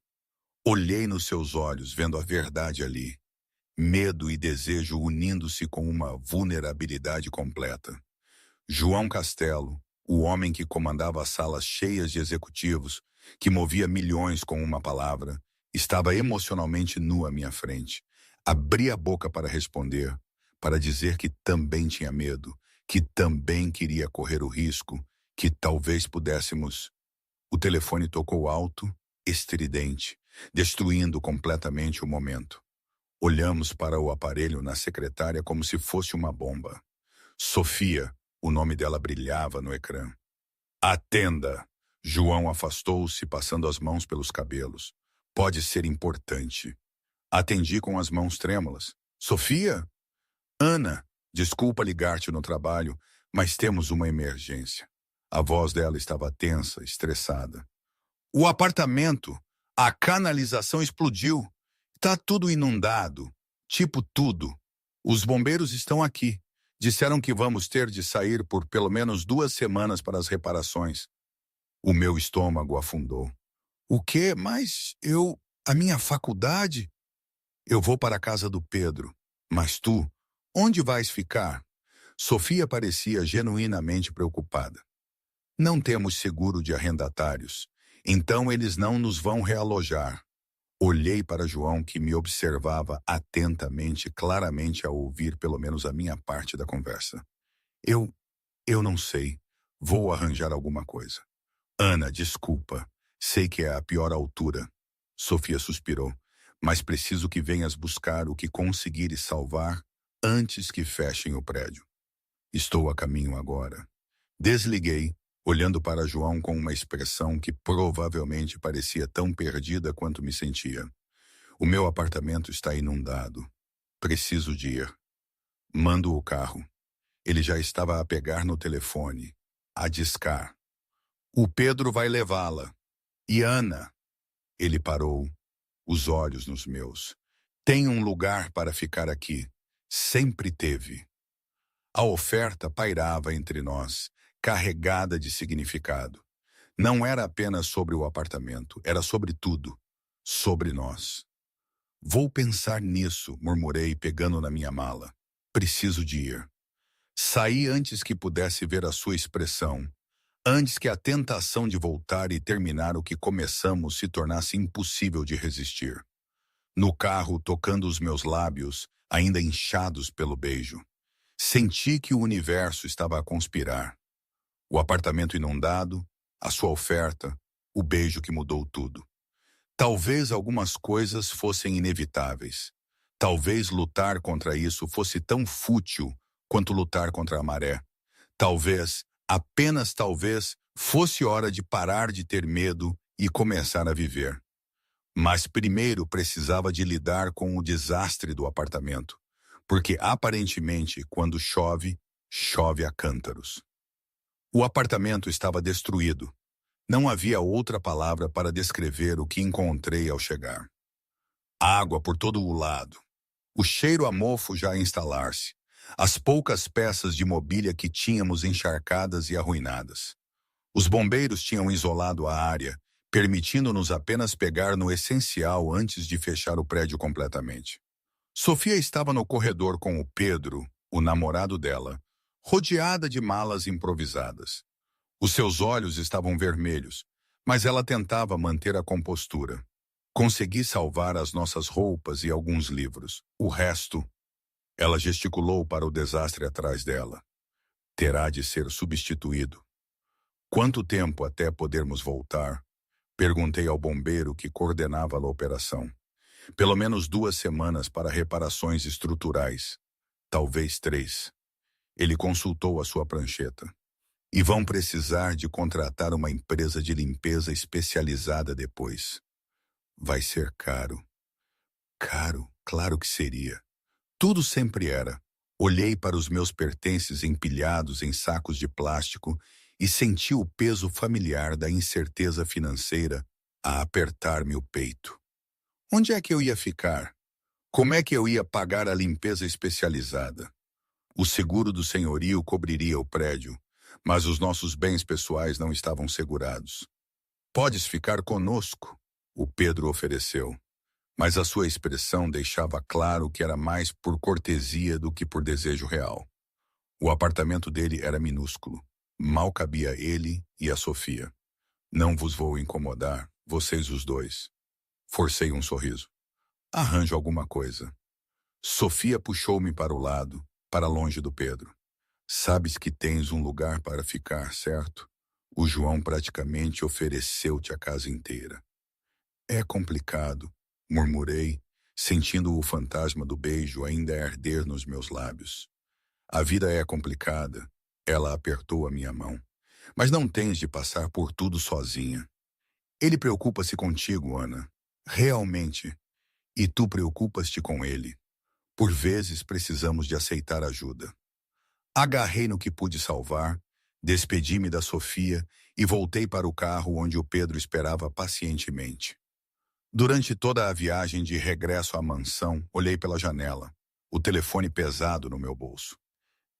Olhei nos seus olhos, vendo a verdade ali. Medo e desejo unindo-se com uma vulnerabilidade completa. João Castelo, o homem que comandava as salas cheias de executivos, que movia milhões com uma palavra, estava emocionalmente nu à minha frente. Abri a boca para responder, para dizer que também tinha medo, que também queria correr o risco, que talvez pudéssemos. O telefone tocou alto, estridente, destruindo completamente o momento. Olhamos para o aparelho na secretária como se fosse uma bomba. Sofia, o nome dela brilhava no ecrã. Atenda! João afastou-se, passando as mãos pelos cabelos. Pode ser importante. Atendi com as mãos trêmulas. Sofia? Ana, desculpa ligar-te no trabalho, mas temos uma emergência. A voz dela estava tensa, estressada. O apartamento, a canalização explodiu. Tá tudo inundado. Tipo tudo. Os bombeiros estão aqui. Disseram que vamos ter de sair por pelo menos 2 semanas para as reparações. O meu estômago afundou. O quê? Mas a minha faculdade? Eu vou para a casa do Pedro. Mas tu, onde vais ficar? Sofia parecia genuinamente preocupada. Não temos seguro de arrendatários, então eles não nos vão realojar. Olhei para João, que me observava atentamente, claramente ao ouvir pelo menos a minha parte da conversa. Eu, eu não sei. Vou arranjar alguma coisa. Ana, desculpa. Sei que é a pior altura. Sofia suspirou. Mas preciso que venhas buscar o que conseguires salvar antes que fechem o prédio. Estou a caminho agora. Desliguei, olhando para João com uma expressão que provavelmente parecia tão perdida quanto me sentia. O meu apartamento está inundado. Preciso de ir. Mando o carro. Ele já estava a pegar no telefone, a discar. O Pedro vai levá-la. E Ana? Ele parou, os olhos nos meus. Tem um lugar para ficar aqui. Sempre teve. A oferta pairava entre nós, carregada de significado. Não era apenas sobre o apartamento, era sobre tudo. Sobre nós. Vou pensar nisso, murmurei, pegando na minha mala. Preciso de ir. Saí antes que pudesse ver a sua expressão, antes que a tentação de voltar e terminar o que começamos se tornasse impossível de resistir. No carro, tocando os meus lábios, ainda inchados pelo beijo, senti que o universo estava a conspirar. O apartamento inundado, a sua oferta, o beijo que mudou tudo. Talvez algumas coisas fossem inevitáveis. Talvez lutar contra isso fosse tão fútil quanto lutar contra a maré. Talvez, apenas talvez, fosse hora de parar de ter medo e começar a viver. Mas primeiro precisava de lidar com o desastre do apartamento, porque aparentemente, quando chove, chove a cântaros. O apartamento estava destruído. Não havia outra palavra para descrever o que encontrei ao chegar. Água por todo o lado. O cheiro a mofo já a instalar-se. As poucas peças de mobília que tínhamos encharcadas e arruinadas. Os bombeiros tinham isolado a área, permitindo-nos apenas pegar no essencial antes de fechar o prédio completamente. Sofia estava no corredor com o Pedro, o namorado dela, rodeada de malas improvisadas. Os seus olhos estavam vermelhos, mas ela tentava manter a compostura. Consegui salvar as nossas roupas e alguns livros. O resto... Ela gesticulou para o desastre atrás dela. Terá de ser substituído. Quanto tempo até podermos voltar? Perguntei ao bombeiro que coordenava a operação. Pelo menos 2 semanas para reparações estruturais. Talvez 3. Ele consultou a sua prancheta. E vão precisar de contratar uma empresa de limpeza especializada depois. Vai ser caro. Caro, claro que seria. Tudo sempre era. Olhei para os meus pertences empilhados em sacos de plástico e senti o peso familiar da incerteza financeira a apertar-me o peito. Onde é que eu ia ficar? Como é que eu ia pagar a limpeza especializada? O seguro do senhorio cobriria o prédio, mas os nossos bens pessoais não estavam segurados. Podes ficar conosco, o Pedro ofereceu. Mas a sua expressão deixava claro que era mais por cortesia do que por desejo real. O apartamento dele era minúsculo. Mal cabia ele e a Sofia. Não vos vou incomodar, vocês os dois. Forcei um sorriso. Arranjo alguma coisa. Sofia puxou-me para o lado, para longe do Pedro. Sabes que tens um lugar para ficar, certo? O João praticamente ofereceu-te a casa inteira. É complicado. Murmurei, sentindo o fantasma do beijo ainda arder nos meus lábios. A vida é complicada. Ela apertou a minha mão. Mas não tens de passar por tudo sozinha. Ele preocupa-se contigo, Ana. Realmente. E tu preocupas-te com ele. Por vezes precisamos de aceitar ajuda. Agarrei no que pude salvar, despedi-me da Sofia e voltei para o carro onde o Pedro esperava pacientemente. Durante toda a viagem de regresso à mansão, olhei pela janela, o telefone pesado no meu bolso.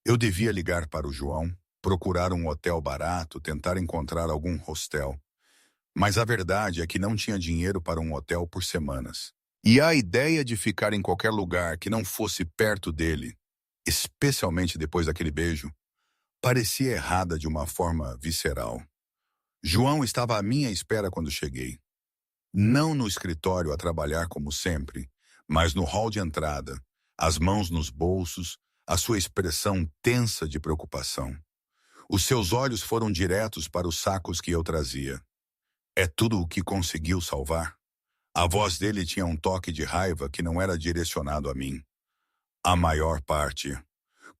Eu devia ligar para o João, procurar um hotel barato, tentar encontrar algum hostel. Mas a verdade é que não tinha dinheiro para um hotel por semanas. E a ideia de ficar em qualquer lugar que não fosse perto dele, especialmente depois daquele beijo, parecia errada de uma forma visceral. João estava à minha espera quando cheguei. Não no escritório a trabalhar como sempre, mas no hall de entrada, as mãos nos bolsos, a sua expressão tensa de preocupação. Os seus olhos foram diretos para os sacos que eu trazia. É tudo o que conseguiu salvar? A voz dele tinha um toque de raiva que não era direcionado a mim. A maior parte.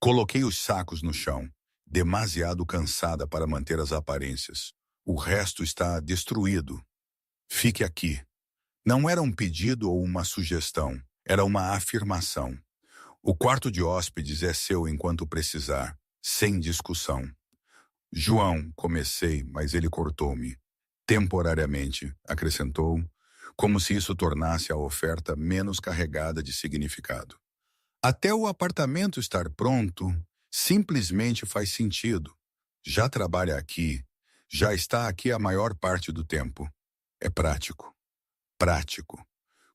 Coloquei os sacos no chão, demasiado cansada para manter as aparências. O resto está destruído. Fique aqui. Não era um pedido ou uma sugestão, era uma afirmação. O quarto de hóspedes é seu enquanto precisar, sem discussão. João, comecei, mas ele cortou-me. Temporariamente, acrescentou, como se isso tornasse a oferta menos carregada de significado. Até o apartamento estar pronto, simplesmente faz sentido. Já trabalha aqui, já está aqui a maior parte do tempo. É prático. Prático.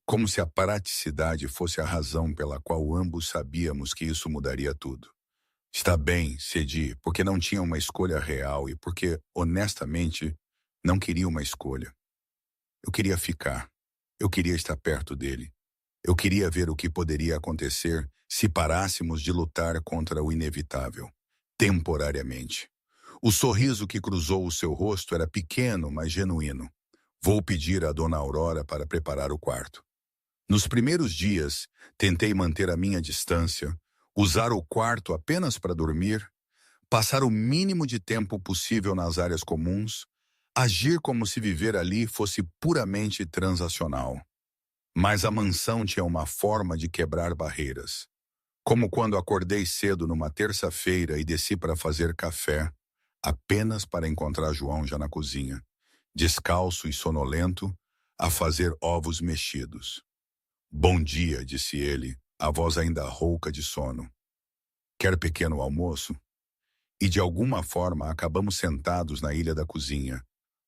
Como se a praticidade fosse a razão pela qual ambos sabíamos que isso mudaria tudo. Está bem, cedi, porque não tinha uma escolha real e porque, honestamente, não queria uma escolha. Eu queria ficar. Eu queria estar perto dele. Eu queria ver o que poderia acontecer se parássemos de lutar contra o inevitável, temporariamente. O sorriso que cruzou o seu rosto era pequeno, mas genuíno. Vou pedir a Dona Aurora para preparar o quarto. Nos primeiros dias, tentei manter a minha distância, usar o quarto apenas para dormir, passar o mínimo de tempo possível nas áreas comuns, agir como se viver ali fosse puramente transacional. Mas a mansão tinha uma forma de quebrar barreiras. Como quando acordei cedo numa terça-feira e desci para fazer café, apenas para encontrar João já na cozinha, descalço e sonolento, a fazer ovos mexidos. Bom dia, disse ele, a voz ainda rouca de sono. Quer pequeno almoço? E de alguma forma acabamos sentados na ilha da cozinha,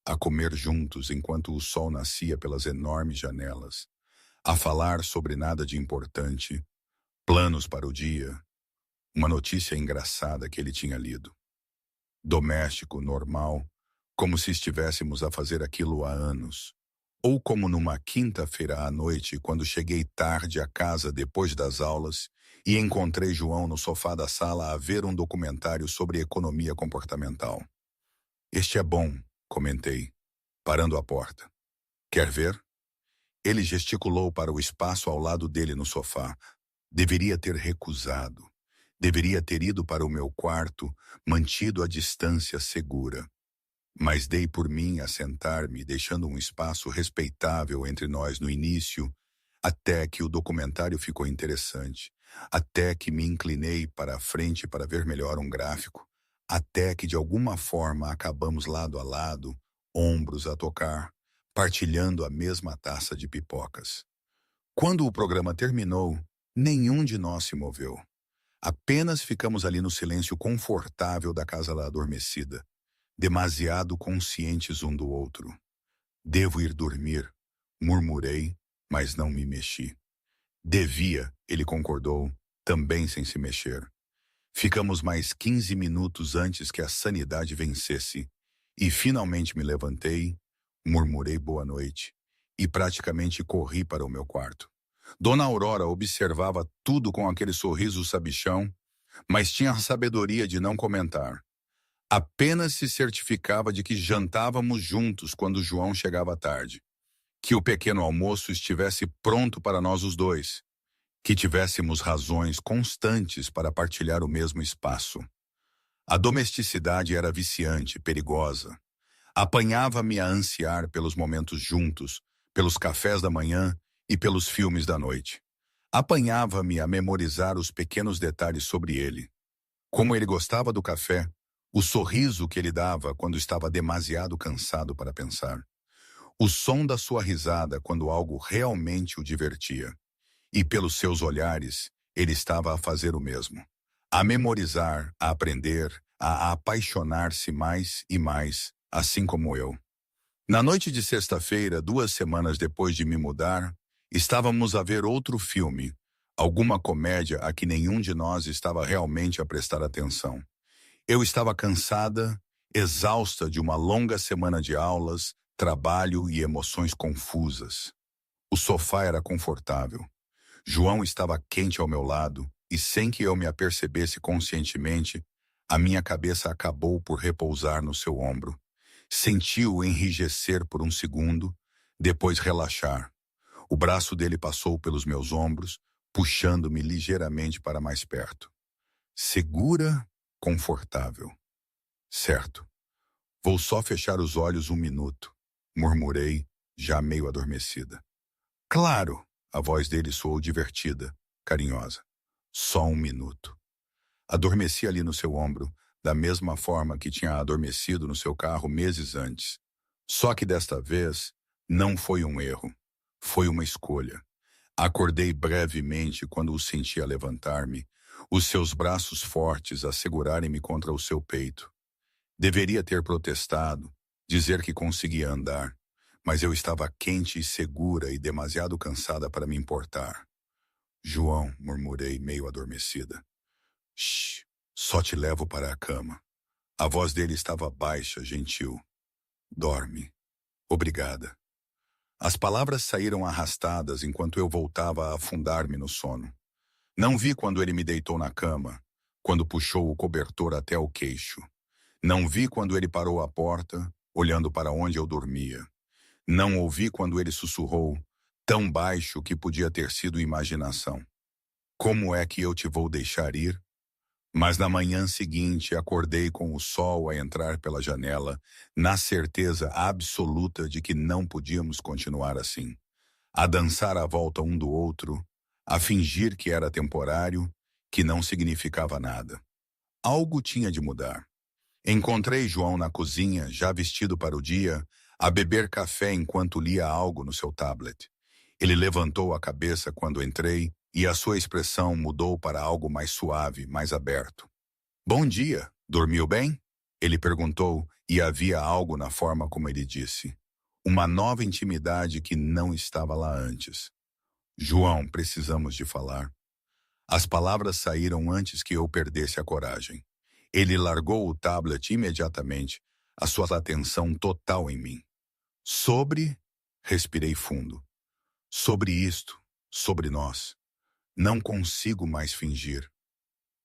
a comer juntos enquanto o sol nascia pelas enormes janelas, a falar sobre nada de importante, planos para o dia, uma notícia engraçada que ele tinha lido. Doméstico, normal, como se estivéssemos a fazer aquilo há anos. Ou como numa quinta-feira à noite, quando cheguei tarde à casa depois das aulas e encontrei João no sofá da sala a ver um documentário sobre economia comportamental. Este é bom, comentei, parando a porta. Quer ver? Ele gesticulou para o espaço ao lado dele no sofá. Deveria ter recusado. Deveria ter ido para o meu quarto, mantido a distância segura. Mas dei por mim a sentar-me, deixando um espaço respeitável entre nós no início, até que o documentário ficou interessante, até que me inclinei para a frente para ver melhor um gráfico, até que de alguma forma acabamos lado a lado, ombros a tocar, partilhando a mesma taça de pipocas. Quando o programa terminou, nenhum de nós se moveu. Apenas ficamos ali no silêncio confortável da casa lá adormecida, demasiado conscientes um do outro. Devo ir dormir, murmurei, mas não me mexi. Devia, ele concordou, também sem se mexer. Ficamos mais 15 minutos antes que a sanidade vencesse, e finalmente me levantei, murmurei boa noite, e praticamente corri para o meu quarto. Dona Aurora observava tudo com aquele sorriso sabichão, mas tinha a sabedoria de não comentar. Apenas se certificava de que jantávamos juntos quando João chegava tarde, que o pequeno almoço estivesse pronto para nós os dois, que tivéssemos razões constantes para partilhar o mesmo espaço. A domesticidade era viciante, perigosa. Apanhava-me a ansiar pelos momentos juntos, pelos cafés da manhã e pelos filmes da noite. Apanhava-me a memorizar os pequenos detalhes sobre ele. Como ele gostava do café, o sorriso que ele dava quando estava demasiado cansado para pensar. O som da sua risada quando algo realmente o divertia. E pelos seus olhares, ele estava a fazer o mesmo. a memorizar, a aprender, a apaixonar-se mais e mais, assim como eu. Na noite de sexta-feira, 2 semanas depois de me mudar, estávamos a ver outro filme, alguma comédia a que nenhum de nós estava realmente a prestar atenção. Eu estava cansada, exausta de uma longa semana de aulas, trabalho e emoções confusas. O sofá era confortável. João estava quente ao meu lado e, sem que eu me apercebesse conscientemente, a minha cabeça acabou por repousar no seu ombro. Senti-o enrijecer por um segundo, depois relaxar. O braço dele passou pelos meus ombros, puxando-me ligeiramente para mais perto. Segura, confortável. Certo. Vou só fechar os olhos um minuto, murmurei, já meio adormecida. Claro, a voz dele soou divertida, carinhosa. Só um minuto. Adormeci ali no seu ombro, da mesma forma que tinha adormecido no seu carro meses antes. Só que desta vez, não foi um erro. Foi uma escolha. Acordei brevemente quando o sentia levantar-me, os seus braços fortes a segurarem-me contra o seu peito. Deveria ter protestado, dizer que conseguia andar, mas eu estava quente e segura e demasiado cansada para me importar. João, murmurei, meio adormecida. Shh, só te levo para a cama. A voz dele estava baixa, gentil. Dorme. Obrigada. As palavras saíram arrastadas enquanto eu voltava a afundar-me no sono. Não vi quando ele me deitou na cama, quando puxou o cobertor até o queixo. Não vi quando ele parou à porta, olhando para onde eu dormia. Não ouvi quando ele sussurrou, tão baixo que podia ter sido imaginação. Como é que eu te vou deixar ir? Mas na manhã seguinte acordei com o sol a entrar pela janela, na certeza absoluta de que não podíamos continuar assim. A dançar à volta um do outro, a fingir que era temporário, que não significava nada. Algo tinha de mudar. Encontrei João na cozinha, já vestido para o dia, a beber café enquanto lia algo no seu tablet. Ele levantou a cabeça quando entrei e a sua expressão mudou para algo mais suave, mais aberto. Bom dia, dormiu bem? Ele perguntou e havia algo na forma como ele disse. Uma nova intimidade que não estava lá antes. João, precisamos de falar. As palavras saíram antes que eu perdesse a coragem. Ele largou o tablet imediatamente, a sua atenção total em mim. Sobre, respirei fundo. Sobre isto, sobre nós. Não consigo mais fingir.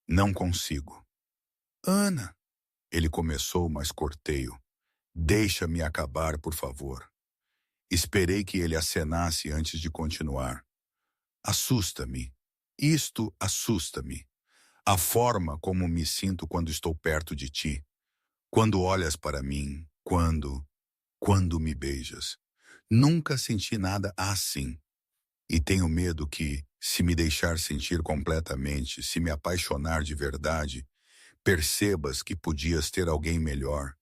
Não consigo. Ana, ele começou, mas cortei-o. Deixa-me acabar, por favor. Esperei que ele acenasse antes de continuar. Assusta-me. Isto assusta-me. A forma como me sinto quando estou perto de ti. Quando olhas para mim, quando me beijas. Nunca senti nada assim. E tenho medo que, se me deixar sentir completamente, se me apaixonar de verdade, percebas que podias ter alguém melhor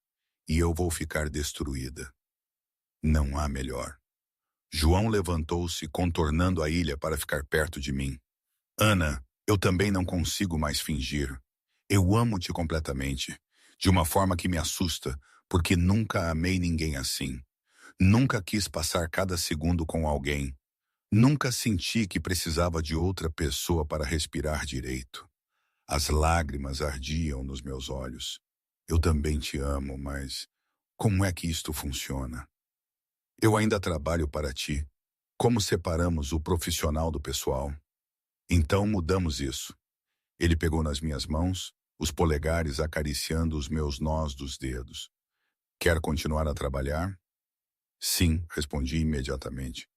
e eu vou ficar destruída. Não há melhor. João levantou-se, contornando a ilha para ficar perto de mim. Ana, eu também não consigo mais fingir. Eu amo-te completamente, de uma forma que me assusta, porque nunca amei ninguém assim. Nunca quis passar cada segundo com alguém. Nunca senti que precisava de outra pessoa para respirar direito. As lágrimas ardiam nos meus olhos. Eu também te amo, mas como é que isto funciona? Eu ainda trabalho para ti. Como separamos o profissional do pessoal? Então mudamos isso. Ele pegou nas minhas mãos, os polegares acariciando os meus nós dos dedos. Quer continuar a trabalhar? Sim, respondi imediatamente.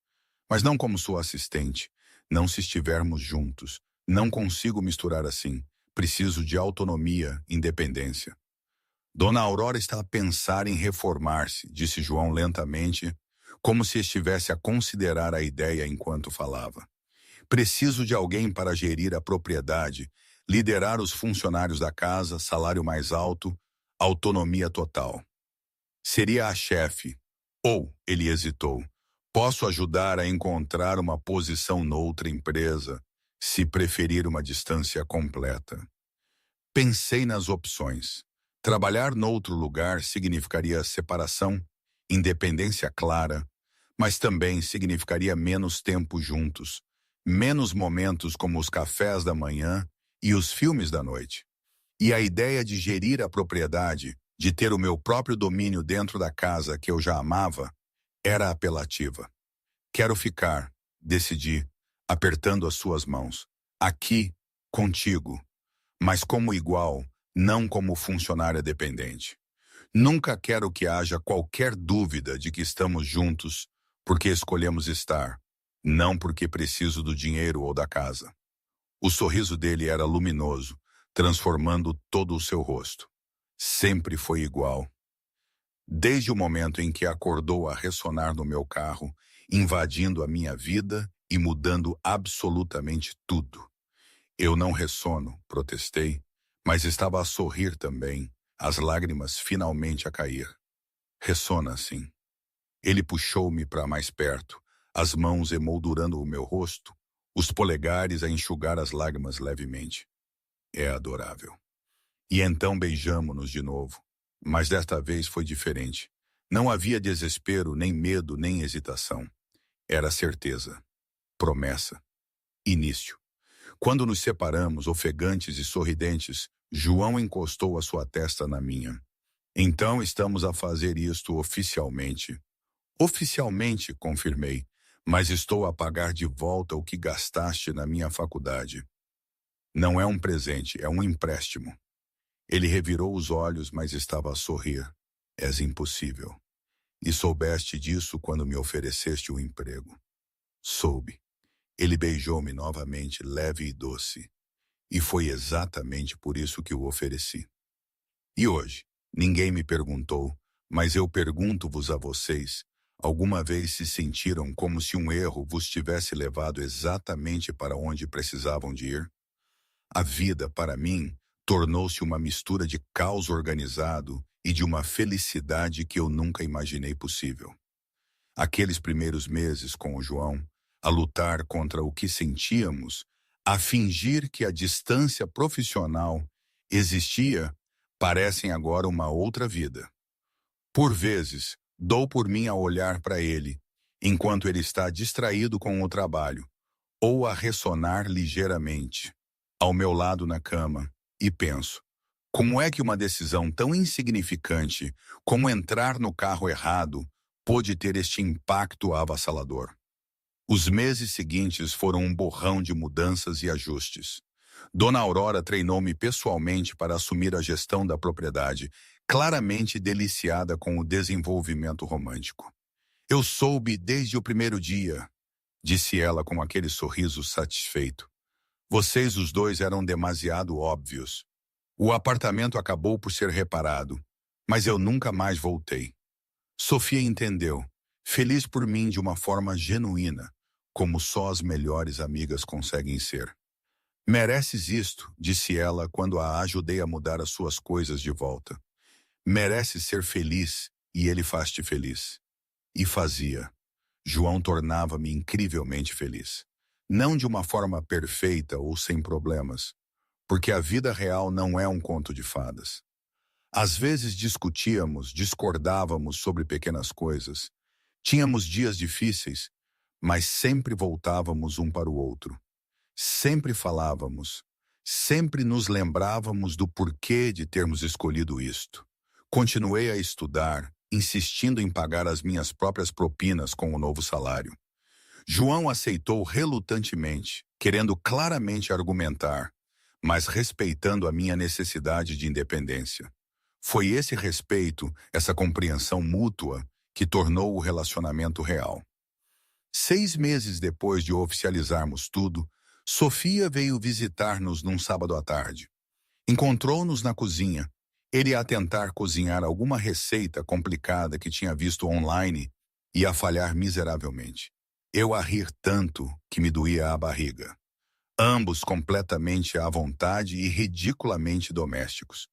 Mas não como sua assistente. Não se estivermos juntos. Não consigo misturar assim. Preciso de autonomia, independência. Dona Aurora está a pensar em reformar-se, disse João lentamente, como se estivesse a considerar a ideia enquanto falava. Preciso de alguém para gerir a propriedade, liderar os funcionários da casa, salário mais alto, autonomia total. Seria a chefe. Ou, ele hesitou, posso ajudar a encontrar uma posição noutra empresa, se preferir uma distância completa. Pensei nas opções. Trabalhar noutro lugar significaria separação, independência clara, mas também significaria menos tempo juntos, menos momentos como os cafés da manhã e os filmes da noite. E a ideia de gerir a propriedade, de ter o meu próprio domínio dentro da casa que eu já amava, era apelativa. Quero ficar, decidi, apertando as suas mãos. Aqui, contigo, mas como igual, não como funcionária dependente. Nunca quero que haja qualquer dúvida de que estamos juntos porque escolhemos estar, não porque preciso do dinheiro ou da casa. O sorriso dele era luminoso, transformando todo o seu rosto. Sempre foi igual. Desde o momento em que acordou a ressonar no meu carro, invadindo a minha vida e mudando absolutamente tudo. Eu não ressono, protestei, mas estava a sorrir também, as lágrimas finalmente a cair. Ressona, sim. Ele puxou-me para mais perto, as mãos emoldurando o meu rosto, os polegares a enxugar as lágrimas levemente. É adorável. E então beijamo-nos de novo, mas desta vez foi diferente. Não havia desespero, nem medo, nem hesitação. Era certeza, promessa, início. Quando nos separamos, ofegantes e sorridentes, João encostou a sua testa na minha. Então estamos a fazer isto oficialmente. Oficialmente, confirmei, mas estou a pagar de volta o que gastaste na minha faculdade. Não é um presente, é um empréstimo. Ele revirou os olhos, mas estava a sorrir. És impossível. E soubeste disso quando me ofereceste o emprego. Soube. Ele beijou-me novamente, leve e doce. E foi exatamente por isso que o ofereci. E hoje, ninguém me perguntou, mas eu pergunto-vos a vocês, alguma vez se sentiram como se um erro vos tivesse levado exatamente para onde precisavam de ir? A vida, para mim, tornou-se uma mistura de caos organizado e de uma felicidade que eu nunca imaginei possível. Aqueles primeiros meses com o João, a lutar contra o que sentíamos, a fingir que a distância profissional existia, parecem agora uma outra vida. Por vezes, dou por mim a olhar para ele, enquanto ele está distraído com o trabalho, ou a ressonar ligeiramente, ao meu lado na cama, e penso, como é que uma decisão tão insignificante como entrar no carro errado pôde ter este impacto avassalador? Os meses seguintes foram um borrão de mudanças e ajustes. Dona Aurora treinou-me pessoalmente para assumir a gestão da propriedade, claramente deliciada com o desenvolvimento romântico. Eu soube desde o primeiro dia, disse ela com aquele sorriso satisfeito. Vocês os dois eram demasiado óbvios. O apartamento acabou por ser reparado, mas eu nunca mais voltei. Sofia entendeu, feliz por mim de uma forma genuína, como só as melhores amigas conseguem ser. Mereces isto, disse ela quando a ajudei a mudar as suas coisas de volta. Mereces ser feliz e ele faz-te feliz. E fazia. João tornava-me incrivelmente feliz. Não de uma forma perfeita ou sem problemas, porque a vida real não é um conto de fadas. Às vezes discutíamos, discordávamos sobre pequenas coisas. Tínhamos dias difíceis, mas sempre voltávamos um para o outro. Sempre falávamos, sempre nos lembrávamos do porquê de termos escolhido isto. Continuei a estudar, insistindo em pagar as minhas próprias propinas com o novo salário. João aceitou relutantemente, querendo claramente argumentar, mas respeitando a minha necessidade de independência. Foi esse respeito, essa compreensão mútua, que tornou o relacionamento real. 6 meses depois de oficializarmos tudo, Sofia veio visitar-nos num sábado à tarde. Encontrou-nos na cozinha, ele a tentar cozinhar alguma receita complicada que tinha visto online e a falhar miseravelmente. Eu a rir tanto que me doía a barriga. Ambos completamente à vontade e ridiculamente domésticos.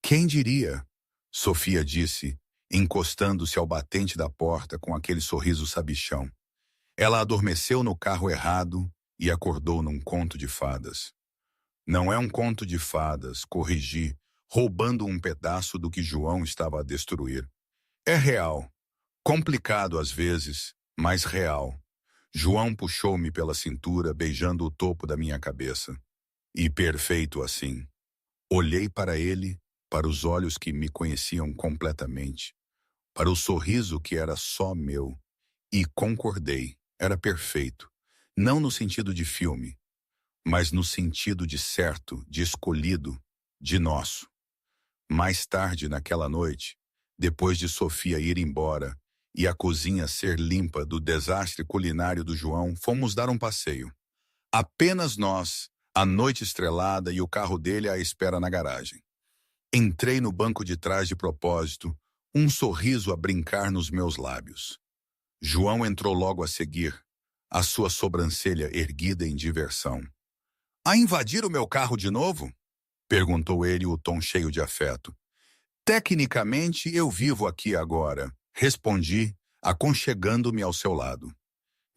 Quem diria? Sofia disse, encostando-se ao batente da porta com aquele sorriso sabichão. Ela adormeceu no carro errado e acordou num conto de fadas. Não é um conto de fadas, corrigi, roubando um pedaço do que João estava a destruir. É real, complicado às vezes, mas real. João puxou-me pela cintura, beijando o topo da minha cabeça. E perfeito assim. Olhei para ele, para os olhos que me conheciam completamente, para o sorriso que era só meu, e concordei. Era perfeito. Não no sentido de filme, mas no sentido de certo, de escolhido, de nosso. Mais tarde naquela noite, depois de Sofia ir embora e a cozinha ser limpa do desastre culinário do João, fomos dar um passeio. Apenas nós, a noite estrelada e o carro dele à espera na garagem. Entrei no banco de trás de propósito, um sorriso a brincar nos meus lábios. João entrou logo a seguir, a sua sobrancelha erguida em diversão. A invadir o meu carro de novo? Perguntou ele, o tom cheio de afeto. Tecnicamente, eu vivo aqui agora, respondi, aconchegando-me ao seu lado.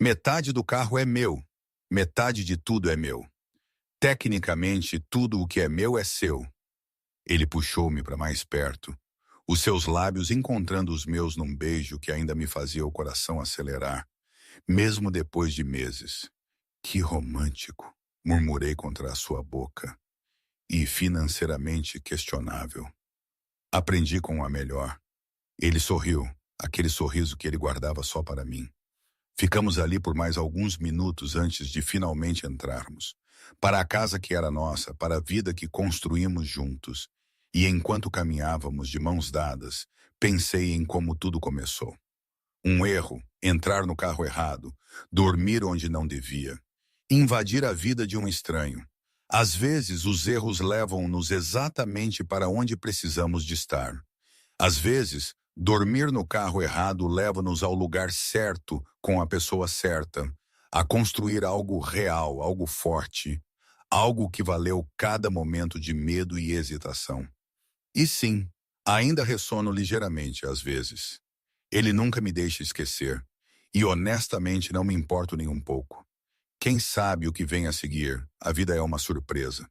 Metade do carro é meu, metade de tudo é meu. Tecnicamente, tudo o que é meu é seu. Ele puxou-me para mais perto, os seus lábios encontrando os meus num beijo que ainda me fazia o coração acelerar, mesmo depois de meses. Que romântico, murmurei contra a sua boca. E financeiramente questionável. Aprendi com a melhor. Ele sorriu, aquele sorriso que ele guardava só para mim. Ficamos ali por mais alguns minutos antes de finalmente entrarmos. Para a casa que era nossa, para a vida que construímos juntos. E enquanto caminhávamos de mãos dadas, pensei em como tudo começou. Um erro, entrar no carro errado, dormir onde não devia, invadir a vida de um estranho. Às vezes, os erros levam-nos exatamente para onde precisamos de estar. Às vezes, dormir no carro errado leva-nos ao lugar certo com a pessoa certa, a construir algo real, algo forte, algo que valeu cada momento de medo e hesitação. E sim, ainda ressono ligeiramente às vezes. Ele nunca me deixa esquecer, e honestamente não me importo nem um pouco. Quem sabe o que vem a seguir? A vida é uma surpresa.